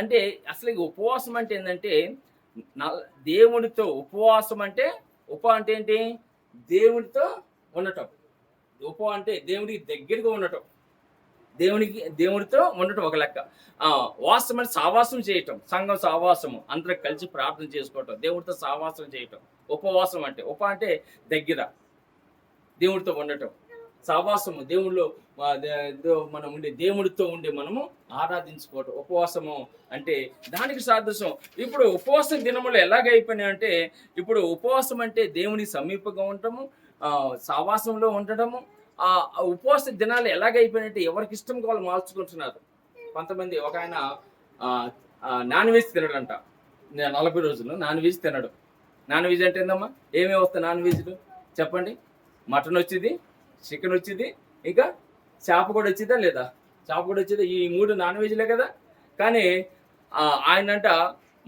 అంటే అసలు ఉపవాసం అంటే ఏంటంటే దేవుడితో ఉపవాసం అంటే అంటే ఏంటి? దేవుడితో ఉండటం. అంటే దేవుడికి దగ్గరగా ఉండటం, దేవుడితో ఉండటం ఒక లెక్క. వాసం అంటే సావాసం చేయటం, సంఘం సావాసము, అందరూ కలిసి ప్రార్థన చేసుకోవటం, దేవుడితో సావాసం చేయటం. ఉపవాసం అంటే అంటే దగ్గర దేవుడితో ఉండటం, సావాసము, మనం దేవుడితో ఉండి మనము ఆరాధించుకోవటం. ఉపవాసము అంటే దానికి సాదృశ్యం. ఇప్పుడు ఉపవాస దినములు ఎలాగైపోయినాయి అంటే, ఇప్పుడు ఉపవాసం అంటే దేవునికి సమీపంగా ఉండటము, సావాసంలో ఉండటము. ఆ ఉపవాస దినాలు ఎలాగైపోయినట్టే ఎవరికి ఇష్టం వాళ్ళు మార్చుకుంటున్నారు. కొంతమంది ఒక ఆయన నాన్ వెజ్ తినడంట. 40 రోజులు నాన్ వెజ్ తినడు. నాన్ వెజ్ అంటే ఏందమ్మా? ఏమేమి వస్తాయి నాన్ వెజ్లు చెప్పండి? మటన్ వచ్చింది, చికెన్ వచ్చింది, ఇంకా చేప కూడా వచ్చిందా లేదా? చేప కూడా వచ్చింది. ఈ 3 నాన్ వెజ్లే కదా. కానీ ఆయనంట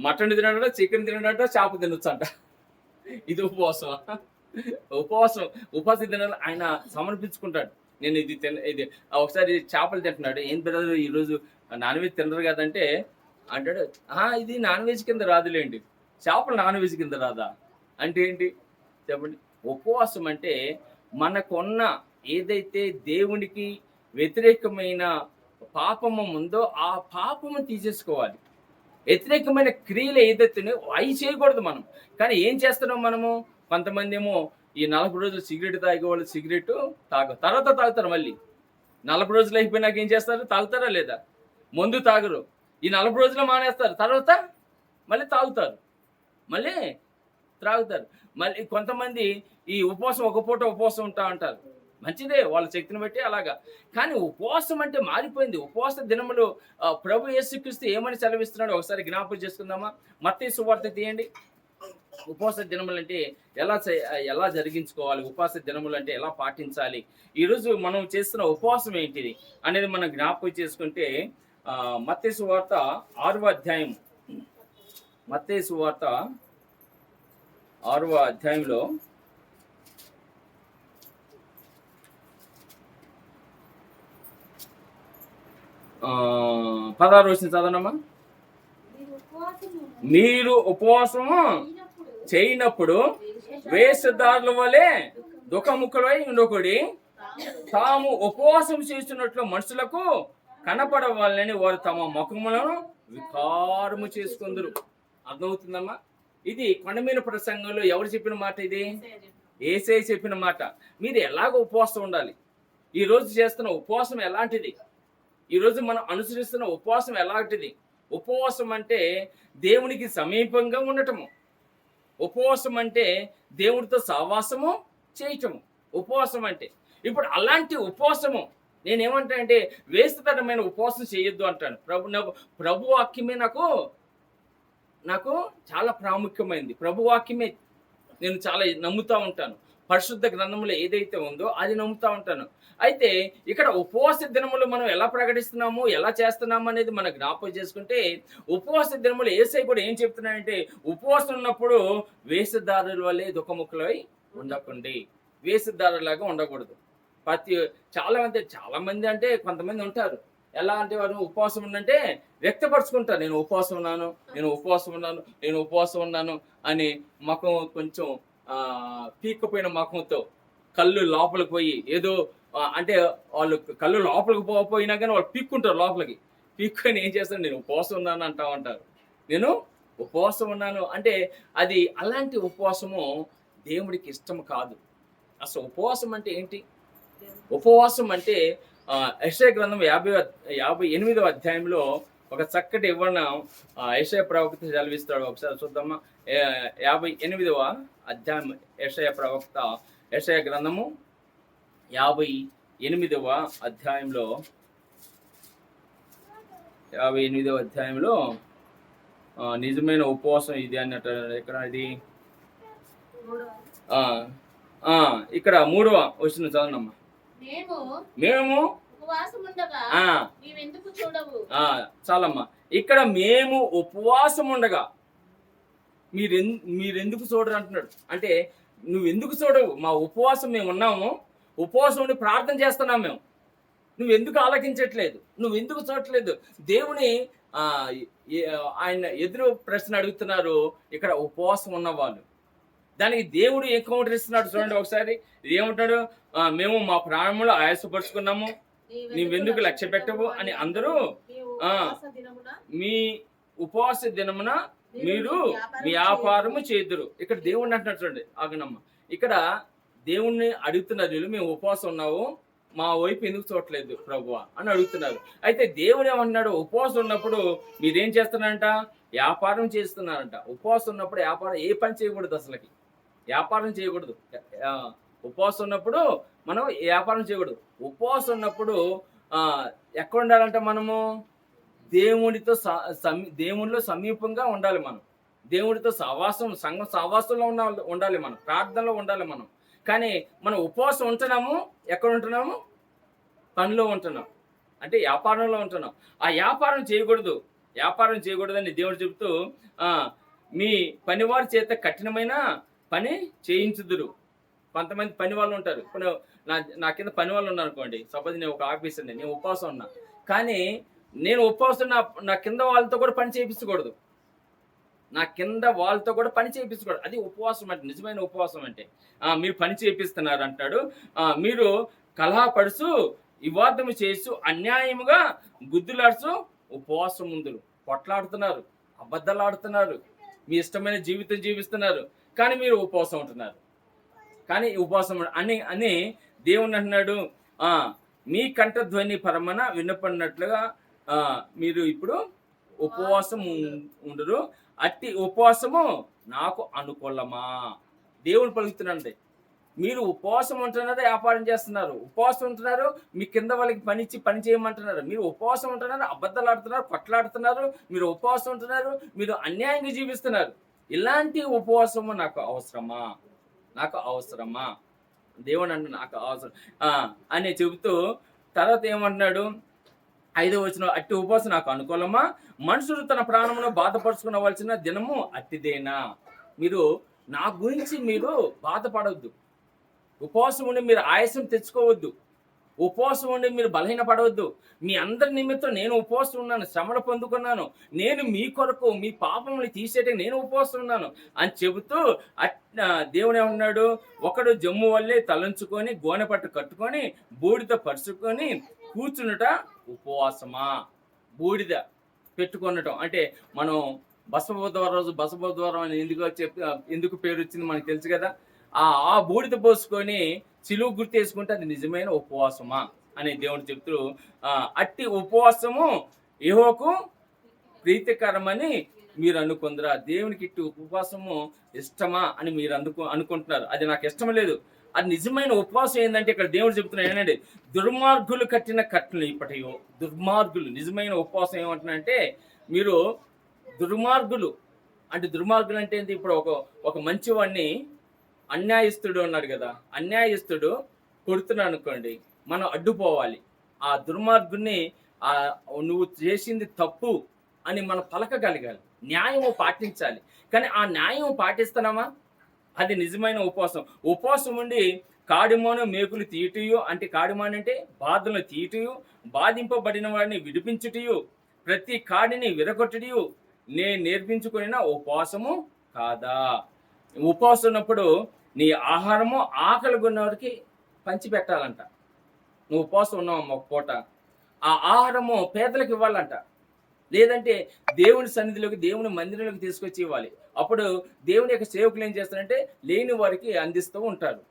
మటన్ తినడంట, చికెన్ తినడంట, చేప తినొచ్చంట. ఇది ఉపవాస దినాలు ఆయన సమర్పించుకుంటాడు. నేను ఇది ఒకసారి చేపలు తింటున్నాడు. ఏం బ్రదర్ ఈరోజు నాన్ వెజ్ తినరు కదంటే అంటాడు, ఇది నాన్ వెజ్ కింద రాదులేండి. చేపలు నాన్ వెజ్ కింద రాదా అంటే ఏంటి చెప్పండి? ఉపవాసం అంటే మనకున్న ఏదైతే దేవునికి వ్యతిరేకమైన పాపము ఉందో ఆ పాపము తీసేసుకోవాలి. వ్యతిరేకమైన క్రియలు ఏదైతే అవి చేయకూడదు మనం. కానీ ఏం చేస్తున్నాం మనము? కొంతమంది ఏమో ఈ 40 రోజులు సిగరెట్ తాగేవాళ్ళు సిగరెట్ తర్వాత తాగుతారు మళ్ళీ. 40 రోజులు అయిపోయినాక ఏం చేస్తారు? తాగుతారా లేదా? మందు తాగరు. ఈ 40 రోజులు మానేస్తారు. తర్వాత మళ్ళీ తాగుతారు. మళ్ళీ త్రాగుతారు. మళ్ళీ కొంతమంది ఈ ఉపవాసం ఒక పూట ఉపవాసం ఉంటా అంటారు. మంచిదే వాళ్ళ శక్తిని బట్టి అలాగా. కానీ ఉపవాసం అంటే మారిపోయింది. ఉపవాస దినములు ప్రభు యేసుక్రీస్తు ఏమని సెలవిస్తున్నాడో ఒకసారి జ్ఞాపకం చేసుకుందామా? మత్తయి సువార్త తీయండి. ఉపవాస దినములు అంటే ఎలా జరిగించుకోవాలి? ఉపవాస దినములు అంటే ఎలా పాటించాలి? ఈరోజు మనం చేస్తున్న ఉపవాసం ఏంటిది అనేది మనం జ్ఞాపకం చేసుకుంటే మత్తయి సువార్త 6వ అధ్యాయం. మత్తయి సువార్త 6వ అధ్యాయంలో 16 వచనం చదవనమ్మా. మీరు ఉపవాసము చేయనప్పుడు వేషధారుల వలె దుఃఖముఖులై ఉండకుడి, తాము ఉపవాసం చేస్తున్నట్లు మనుషులకు కనపడవాలని వారు తమ ముఖములను వికారము చేసుకుందరు. అర్థమవుతుందమ్మా? ఇది కొండమీద ప్రసంగంలో ఎవరు చెప్పిన మాట? ఇది యేసయ్య చెప్పిన మాట. మీరు ఎలాగ ఉపవాసం ఉండాలి? ఈ రోజు చేస్తున్న ఉపవాసం ఎలాంటిది? ఈరోజు మనం అనుసరిస్తున్న ఉపవాసం ఎలాంటిది? ఉపవాసం అంటే దేవునికి సమీపంగా ఉండటము. ఉపవాసం అంటే దేవుడితో సహవాసము చేయటము ఉపవాసం అంటే. ఇప్పుడు అలాంటి ఉపవాసము నేనేమంటా అంటే వేస్తతరమైన ఉపవాసం చేయొద్దు అంటాను. ప్రభు వాక్యమే నాకు చాలా ప్రాముఖ్యమైనది. ప్రభు వాక్యమే నేను చాలా నమ్ముతూ ఉంటాను. పరిశుద్ధ గ్రంథంలో ఏదైతే ఉందో అది నమ్ముతూ ఉంటాను. అయితే ఇక్కడ ఉపవాస దినములు మనం ఎలా ప్రకటిస్తున్నాము, ఎలా చేస్తున్నాము అనేది మనం జ్ఞాపకం చేసుకుంటే, ఉపవాస దినములు యేసయ్య కూడా ఏం చెప్తున్నాడంటే, ఉపవాసం ఉన్నప్పుడు వేషధారుల వల్లే దుఃఖముఖులై ఉండకండి. వేషధారులాగా ఉండకూడదు. చాలా మంది అంటే కొంతమంది ఉంటారు. ఎలా అంటే వారు ఉపవాసం ఉందంటే వ్యక్తపరుచుకుంటారు. నేను ఉపవాసం ఉన్నాను అని ముఖం కొంచెం పీక్కపోయిన ముఖంతో, కళ్ళు లోపలికి పోయి ఏదో అంటే వాళ్ళు కళ్ళు లోపలికి పోయినా కానీ వాళ్ళు పీక్కుంటారు లోపలికి. పీక్కొని ఏం చేస్తారు? నేను ఉపవాసం ఉన్నాను అంటా ఉంటారు. నేను ఉపవాసం ఉన్నాను అంటే అది అలాంటి ఉపవాసము దేవుడికి ఇష్టం కాదు. అసలు ఉపవాసం అంటే ఏంటి? ఉపవాసం అంటే యెషయా గ్రంథం 58వ అధ్యాయంలో ఒక చక్కటి వివరణ యెషయా ప్రవక్త చదివిస్తాడు. ఒకసారి చూద్దామా? 58వ అధ్యాయం యెషయా ప్రవక్త, యెషయా గ్రంథము 58వ అధ్యాయంలో 58వ అధ్యాయంలో నిజమైన ఉపవాసం ఇది అన్నట్టు. ఇక్కడ ఇది ఇక్కడ 3వ వచనం చదవనమ్మా. మేము చాలమ్మా. ఇక్కడ మేము ఉపవాసం ఉండగా మీరెందుకు చూడరు అంటున్నాడు. అంటే నువ్వెందుకు చూడవు? మా ఉపవాసం మేము ఉన్నాము, ఉపవాసం ఉండి ప్రార్థన చేస్తున్నాం మేము. నువ్వెందుకు ఆలకించట్లేదు? నువ్వెందుకు చూడట్లేదు? దేవుని ఆయన ఎదురు ప్రశ్న అడుగుతున్నారు ఇక్కడ ఉపవాసం ఉన్న వాళ్ళు. దానికి దేవుడు ఏ కౌంటర్ ఇస్తున్నాడు చూడండి ఒకసారి. ఏమంటాడు? మేము మా ప్రాణములు ఆయాసపరుచుకున్నాము, నీవెందుకు లక్ష్య పెట్టవు అని అందరూ మీ ఉపవాస దినమున మీరు వ్యాపారము చేదురు. ఇక్కడ దేవుడిని అంటున్నాడు చూడండి. ఆగనమ్మ, ఇక్కడ దేవుణ్ణి అడుగుతున్నారు వీళ్ళు, మేము ఉపవాసం ఉన్నాము, మా వైపు ఎందుకు చూడట్లేదు ప్రభువా అని అడుగుతున్నారు. అయితే దేవుడు ఏమన్నాడు? ఉపవాసం ఉన్నప్పుడు మీరేం చేస్తున్నారంట? వ్యాపారం చేస్తున్నారంట. ఉపవాసం ఉన్నప్పుడు వ్యాపారం ఏ పని చేయకూడదు, అసలుకి వ్యాపారం చేయకూడదు. ఉపవాసం ఉన్నప్పుడు మనం వ్యాపారం చేయకూడదు. ఉపవాసం ఉన్నప్పుడు ఎక్కడ ఉండాలంట? మనము దేవుడితో దేవుడిలో సమీపంగా ఉండాలి. మనం దేవుడితో సంఘ సహవాసంలో ఉండాలి. మనం ప్రార్థనలో ఉండాలి మనం. కానీ మనం ఉపవాసం ఉంటున్నాము, ఎక్కడ ఉంటున్నాము? పనిలో ఉంటున్నాం, అంటే వ్యాపారంలో ఉంటున్నాం. ఆ వ్యాపారం చేయకూడదని దేవుడు చెబుతూ మీ పనివారి చేత కఠినమైన పని చేయించుదురు. కొంతమంది పని వాళ్ళు ఉంటారు. ఇప్పుడు నా కింద పని వాళ్ళు ఉన్నారు అనుకోండి. సపోజ్ నేను ఒక ఆఫీసర్, నేను ఉపవాసం ఉన్నా, కానీ నేను ఉపవాసం నా కింద వాళ్ళతో కూడా పని చేయించకూడదు. అది ఉపవాసం అంటే, నిజమైన ఉపవాసం అంటే. మీరు పని చేపిస్తున్నారు అంటాడు. మీరు కలహపడుచు వివాదము చేస్తూ అన్యాయముగా గుద్దులాడుచు ఉపవాసం ముందురు కొట్లాడుతున్నారు, అబద్ధాలు ఆడుతున్నారు, మీ ఇష్టమైన జీవితం జీవిస్తున్నారు, కానీ మీరు ఉపవాసం ఉంటున్నారు. కానీ ఉపవాసం అని అని దేవుని అంటున్నాడు, మీ కంఠధ్వని పరమన వినపడినట్లుగా మీరు ఇప్పుడు ఉపవాసం ఉండరు, అట్టి ఉపవాసము నాకు అనుకూలమా. దేవుడు పలుకుతున్నాండి. మీరు ఉపవాసం ఉంటున్నారో వ్యాపారం చేస్తున్నారు, ఉపవాసం ఉంటున్నారు, మీ కింద వాళ్ళకి పని చేయమంటున్నారు, మీరు ఉపవాసం ఉంటున్నారు, అబద్ధాలు ఆడుతున్నారు, కొట్లాడుతున్నారు, మీరు ఉపవాసం ఉంటున్నారు, మీరు అన్యాయంగా జీవిస్తున్నారు. ఇలాంటి ఉపవాసము నాకు అవసరమా? నాకు అవసరమా? దేవుడు అంటే నాకు అవసరం అని చెబుతూ తర్వాత ఏమంటున్నాడు 5వ వచనం, అట్టి ఉపవాసం నాకు అనుకూలమా, మనుషులు తన ప్రాణమును బాధపరుచుకునవలసిన దినము అట్టిదేనా. మీరు నా గురించి మీరు బాధపడవద్దు, ఉపవాసం ఉండి మీరు ఆయాసం తెచ్చుకోవద్దు, ఉపవాసం ఉండి మీరు బలహీనపడవద్దు. మీ అందరి నిమిత్తం నేను ఉపవాసం ఉన్నాను, శ్రమలు పొందుకున్నాను, నేను మీ కొరకు మీ పాపములు తీసేట నేను ఉపవాసం ఉన్నాను అని చెబుతూ దేవుడు ఏమన్నాడు, ఒకడు జమ్ము వల్లే తలంచుకొని గోనె పట్టు కట్టుకొని బూడిద పరుచుకొని కూర్చున్నట ఉపవాసమా. బూడిద పెట్టుకొనటం అంటే మనం బసవబుధవారం రోజు బసవబుధవారం అని ఎందుకు పేరు వచ్చింది మనకు తెలుసు కదా. ఆ బూడిద పోసుకొని సిలువ గుర్తేసుకుంటే అది నిజమైన ఉపవాసమా అని దేవుడు చెప్తూ అట్టి ఉపవాసము యెహోవాకు ప్రీతికరమని మీరు అనుకుందరా. దేవునికి ఇట్టి ఉపవాసము ఇష్టమా అని మీరు అనుకుంటున్నారు. అది నాకు ఇష్టం లేదు. అది నిజమైన ఉపవాసం ఏంటంటే ఇక్కడ దేవుడు చెప్తున్నాడు ఏంటంటే, దుర్మార్గులు కట్టిన కట్టలు ఇప్పటియో. దుర్మార్గులు నిజమైన ఉపవాసం ఏమంటున్నారంటే, మీరు దుర్మార్గులు అంటే ఏంటి? ఇప్పుడు ఒక మంచివాడిని అన్యాయస్తుడు అన్నాడు కదా, అన్యాయస్తుడు కొడుతున్నాడు అనుకోండి, మనం అడ్డుపోవాలి. ఆ దుర్మార్గుని నువ్వు చేసింది తప్పు అని మనం పలకగలగాలి, న్యాయము పాటించాలి. కానీ ఆ న్యాయం పాటిస్తున్నామా? అది నిజమైన ఉపవాసం. ఉపవాసం ఉండి కాడిమోను మేకులు తీయటయు అంటే, కాడిమోను అంటే బాధలను తీయటయు, బాధింపబడిన వాడిని విడిపించుటయు, ప్రతి కాడిని విరగొట్టడియు నేను నేర్పించుకున్న ఉపవాసము కాదా. ఉపవాసం ఉన్నప్పుడు నీ ఆహారము ఆకలి కొన్నవారికి పంచిపెట్టాలంట. నువ్వు ఉపవాసం ఉన్నావు ఒక పూట, ఆ ఆహారము పేదలకు ఇవ్వాలంట. లేదంటే దేవుని సన్నిధిలోకి, దేవుని మందిరంలోకి తీసుకొచ్చి ఇవ్వాలి. అప్పుడు దేవుని యొక్క సేవకులు ఏం చేస్తారంటే లేని వారికి అందిస్తూ ఉంటారు.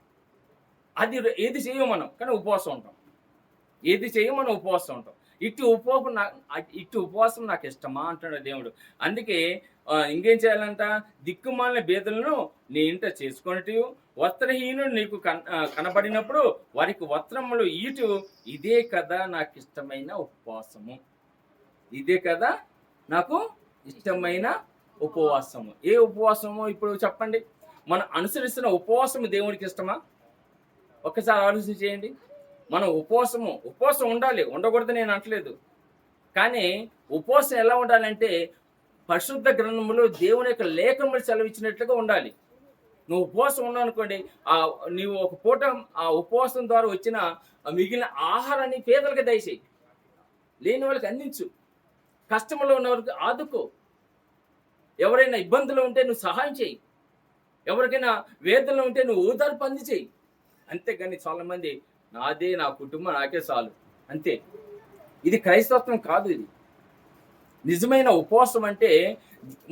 అది ఏది చేయము మనం, కానీ ఉపవాసం ఉంటాం. ఏది చేయము మనం ఉపవాసం ఉంటాం. ఇట్టి ఉపవాసం నాకు ఇష్టమా అంటాడు దేవుడు. అందుకే ఇంకేం చేయాలంట, దిక్కుమాలిన బేదలను నీ ఇంట చేసుకొనటి, వస్త్రహీనుడు నీకు కనబడినప్పుడు వారికి వస్త్రములు ఈటు, ఇదే కదా నాకు ఇష్టమైన ఉపవాసము. ఇదే కదా నాకు ఇష్టమైన ఉపవాసము. ఏ ఉపవాసము ఇప్పుడు చెప్పండి? మనం అనుసరిస్తున్న ఉపవాసము దేవునికి ఇష్టమా? ఒక్కసారి ఆలోచన చేయండి. మనం ఉపవాసం ఉండాలి, ఉండకూడదు నేను అనట్లేదు. కానీ ఉపవాసం ఎలా ఉండాలంటే పరిశుద్ధ గ్రంథములో దేవుని యొక్క లేఖములు సెలవిచ్చినట్లుగా ఉండాలి. నువ్వు ఉపవాసం ఉన్నావు అనుకోండి, నీవు ఒక పూట ఆ ఉపవాసం ద్వారా వచ్చిన మిగిలిన ఆహారాన్ని పేదలకు దయచేయి, లేని వాళ్ళకి అందించు, కష్టంలో ఉన్న వాళ్ళకి ఆదుకో, ఎవరైనా ఇబ్బందులు ఉంటే నువ్వు సహాయం చేయి, ఎవరికైనా వేదనలు ఉంటే నువ్వు ఓదార్పు అందించేయి. అంతేగాని చాలా మంది నాదే, నా కుటుంబం నాకే చాలు అంతే. ఇది క్రైస్తవత్వం కాదు. ఇది నిజమైన ఉపవాసం అంటే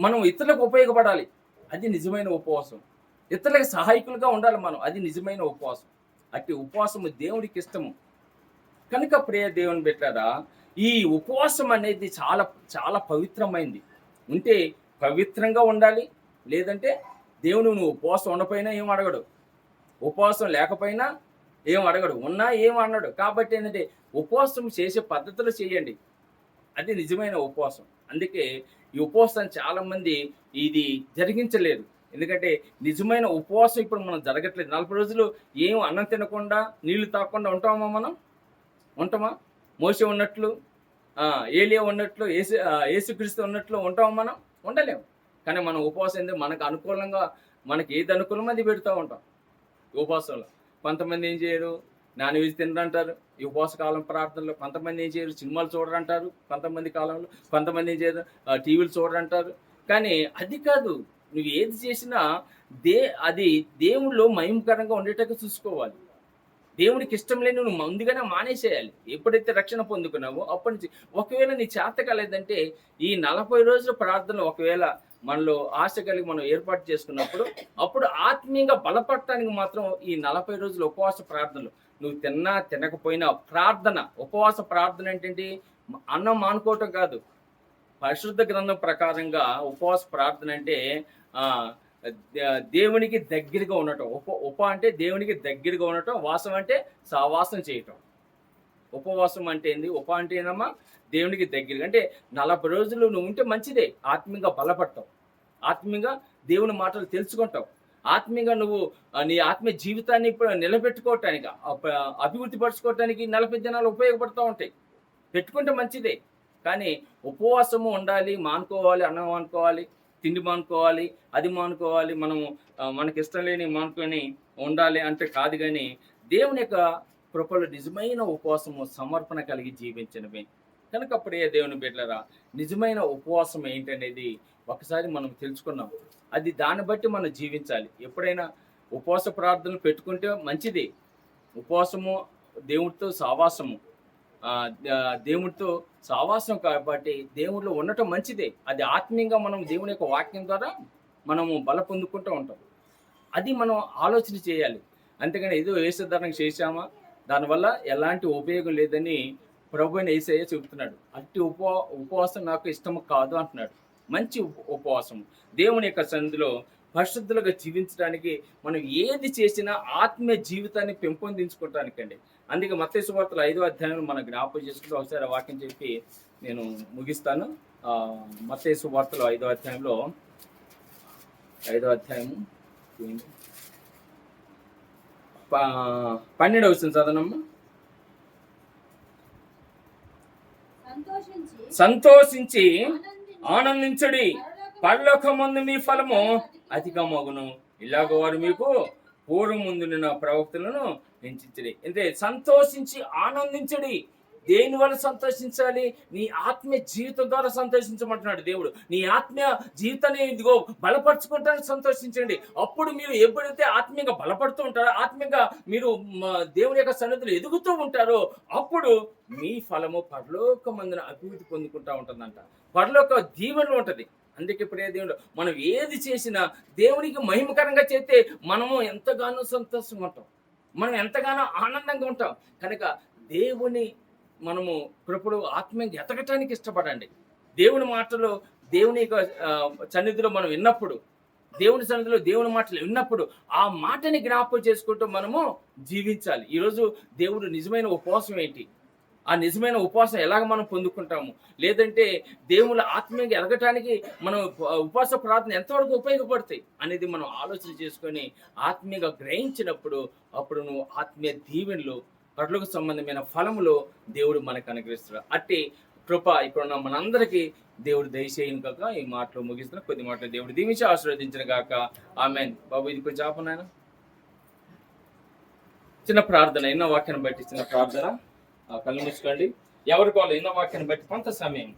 మనం ఇతరులకు ఉపయోగపడాలి, అది నిజమైన ఉపవాసం. ఇతరులకు సహాయకులుగా ఉండాలి మనం, అది నిజమైన ఉపవాసం. అట్టి ఉపవాసము దేవుడికి ఇష్టము. కనుక ప్రియ దేవుని బిడ్డలారా, ఈ ఉపవాసం అనేది చాలా చాలా పవిత్రమైంది. ఉంటే పవిత్రంగా ఉండాలి, లేదంటే దేవుడు నువ్వు ఉపవాసం ఉండపోయినా ఏం అడగడు, ఉపవాసం లేకపోయినా ఏం అడగడు, ఉన్నా ఏం అన్నాడు. కాబట్టి ఏంటంటే ఉపవాసం చేసే పద్ధతులు చేయండి, అది నిజమైన ఉపవాసం. అందుకే ఈ ఉపవాసం చాలామంది ఇది జరిగించలేరు. ఎందుకంటే నిజమైన ఉపవాసం ఇప్పుడు మనం జరగట్లేదు. 40 రోజులు ఏం అన్నం తినకుండా నీళ్లు తాగకుండా ఉంటామా? మనం ఉంటామా? మోసే ఉన్నట్లు, ఏలియా ఉన్నట్లు, యేసుక్రీస్తు ఉన్నట్లు ఉంటామా? మనం ఉండలేము. కానీ మనం ఉపవాసం ఎందుకు మనకి ఏది అనుకూలమో అది పెడుతూ ఉంటాం ఉపవాసంలో. కొంతమంది ఏం చేయరు, నాన్ వెజ్ తినరంటారు ఈ ఉపవాస కాలం ప్రార్థనలో. కొంతమంది ఏం చేయరు, సినిమాలు చూడరంటారు కొంతమంది కాలంలో. కొంతమంది ఏం చేయరు, టీవీలు చూడరంటారు. కానీ అది కాదు, నువ్వు ఏది చేసినా అది దేవుళ్ళు మహిమకరంగా ఉండేటట్టు చూసుకోవాలి. దేవునికి ఇష్టం లేని నువ్వు ముందుగానే మానేసేయాలి. ఎప్పుడైతే రక్షణ పొందుకున్నావో అప్పటి నుంచి ఒకవేళ నీ చేత కాలేదంటే ఈ 40 రోజుల ప్రార్థనలు ఒకవేళ మనలో ఆశ కలిగి మనం ఏర్పాటు చేసుకున్నప్పుడు అప్పుడు ఆత్మీయంగా బలపడటానికి మాత్రం ఈ 40 రోజుల ఉపవాస ప్రార్థనలు నువ్వు తిన్నా తినకపోయినా ప్రార్థన, ఉపవాస ప్రార్థన ఏంటంటే అన్నం మానుకోవటం కాదు. పరిశుద్ధ గ్రంథం ప్రకారంగా ఉపవాస ప్రార్థన అంటే దేవునికి దగ్గరగా ఉండటం. ఉప అంటే దేవునికి దగ్గరగా ఉండటం, వాసం అంటే సావాసం చేయటం. ఉపవాసం అంటే ఏంది? ఉప అంటే ఏనమ్మా దేవునికి దగ్గరగా. అంటే 40 రోజులు నువ్వు ఉంటే మంచిదే. ఆత్మీయంగా బలపడతావు, ఆత్మీయంగా దేవుని మాటలు తెలుసుకుంటావు, ఆత్మీయంగా నువ్వు నీ ఆత్మీయ జీవితాన్ని నిలబెట్టుకోవటానికి, అభివృద్ధి పరచుకోవటానికి 40 దినాలు ఉపయోగపడుతూ ఉంటాయి. పెట్టుకుంటే మంచిదే. కానీ ఉపవాసము ఉండాలి, మానుకోవాలి, అన్నం మానుకోవాలి, తిండి మానుకోవాలి, అది మానుకోవాలి, మనకి ఇష్టం లేని మానుకొని ఉండాలి అంటే కాదు. కానీ దేవుని యొక్క కృపలో నిజమైన ఉపవాసము సమర్పణ కలిగి జీవించినవి కనుక అప్పుడే దేవుని బిడ్డలారా నిజమైన ఉపవాసం ఏంటనేది ఒకసారి మనం తెలుసుకున్నాం. అది దాన్ని బట్టి మనం జీవించాలి. ఎప్పుడైనా ఉపవాస ప్రార్థనలు పెట్టుకుంటే మంచిది. ఉపవాసము దేవుడితో సావాసము, దేవుడితో సావాసం కాబట్టి దేవుడిలో ఉండటం మంచిదే. అది ఆత్మీయంగా మనం దేవుని యొక్క వాక్యం ద్వారా మనము బల పొందుకుంటూ ఉంటాం. అది మనం ఆలోచన చేయాలి. అంతేగాని ఏదో వేషధారణ చేశామా దానివల్ల ఎలాంటి ఉపయోగం లేదని ప్రభువైన యేసయ్య చెబుతున్నాడు. అట్టి ఉపవాసం నాకు ఇష్టము కాదు అంటున్నాడు. మంచి ఉపవాసం దేవుని యొక్క సన్నిధిలో పరిశుద్ధులుగా జీవించడానికి మనం ఏది చేసినా ఆత్మీయ జీవితాన్ని పెంపొందించుకోవటానికండి. అందుకే మత్తయి సువార్తలు 5వ అధ్యాయంలో మనం జ్ఞాపకం చేసుకుంటూ ఒకసారి ఆ వాక్యం చెప్పి నేను ముగిస్తాను. మత్తయి సువార్తలు 5వ అధ్యాయంలో 5వ అధ్యాయము 12వ వచనం చదవనమ్మా. సంతోషించి ఆనందించుడి, పరలోకమందు మీ ఫలము అధికమగును. ఇలాగ వారు మీకు పూర్వం ముందున్న ప్రవక్తలను హెచ్చించడి. అంటే సంతోషించి ఆనందించడి. దేని వల్ల సంతోషించాలి? నీ ఆత్మీయ జీవితం ద్వారా సంతోషించమంటున్నాడు దేవుడు. నీ ఆత్మీయ జీవితాన్ని ఇదిగో బలపరచుకుంటానికి సంతోషించండి. అప్పుడు మీరు ఎప్పుడైతే ఆత్మీయంగా బలపడుతూ ఉంటారో, ఆత్మీయంగా మీరు దేవుని యొక్క సన్నిధిలో ఎదుగుతూ ఉంటారో అప్పుడు మీ ఫలము పరలోకమందున అభివృద్ధి పొందుకుంటా ఉంటుందంట. పరలోక దీవెనలు ఉంటుంది. అందుకే ప్రియ దేవుడు మనం ఏది చేసినా దేవునికి మహిమకరంగా చేస్తే మనము ఎంతగానో సంతోషంగా ఉంటాం, మనం ఎంతగానో ఆనందంగా ఉంటాం. కనుక దేవుని మనము కృపలో ఆత్మీయంగా ఎతకటానికి ఇష్టపడండి. దేవుని మాటలు దేవుని యొక్క సన్నిధిలో మనం విన్నప్పుడు, దేవుని సన్నిధిలో దేవుని మాటలు విన్నప్పుడు ఆ మాటని జ్ఞాపకం చేసుకుంటూ మనము జీవించాలి. ఈరోజు దేవుడు నిజమైన ఉపవాసం ఏంటి, ఆ నిజమైన ఉపవాసం ఎలాగ మనం పొందుకుంటాము, లేదంటే దేవుళ్ళ ఆత్మీయంగా ఎదగటానికి మనం ఉపవాస ప్రార్థన ఎంతవరకు ఉపయోగపడతాయి అనేది మనం ఆలోచన చేసుకొని ఆత్మీయంగా గ్రహించినప్పుడు అప్పుడు నువ్వు ఆత్మీయ దీవెనలు, పరలోక సంబంధమైన ఫలములు దేవుడు మనకు అనుగ్రహిస్తాడు. అట్టి కృప ఇప్పుడున్న మనందరికీ దేవుడు దయచేయను కాక ఈ మాటలు ముగిస్తున్న కొద్ది మాటలు దేవుడు దీవించి ఆశీర్వదించిన కాక ఆమేన్. బాబు ఇది కొంచెం ఆపనాయన. చిన్న ప్రార్థన, ఎన్నో వాక్యాన్ని బట్టి చిన్న ప్రార్థన. కళ్ళు మూసుకోండి. ఎవరికి వాళ్ళు ఎన్నో వాక్యాన్ని బట్టి కొంత సమయం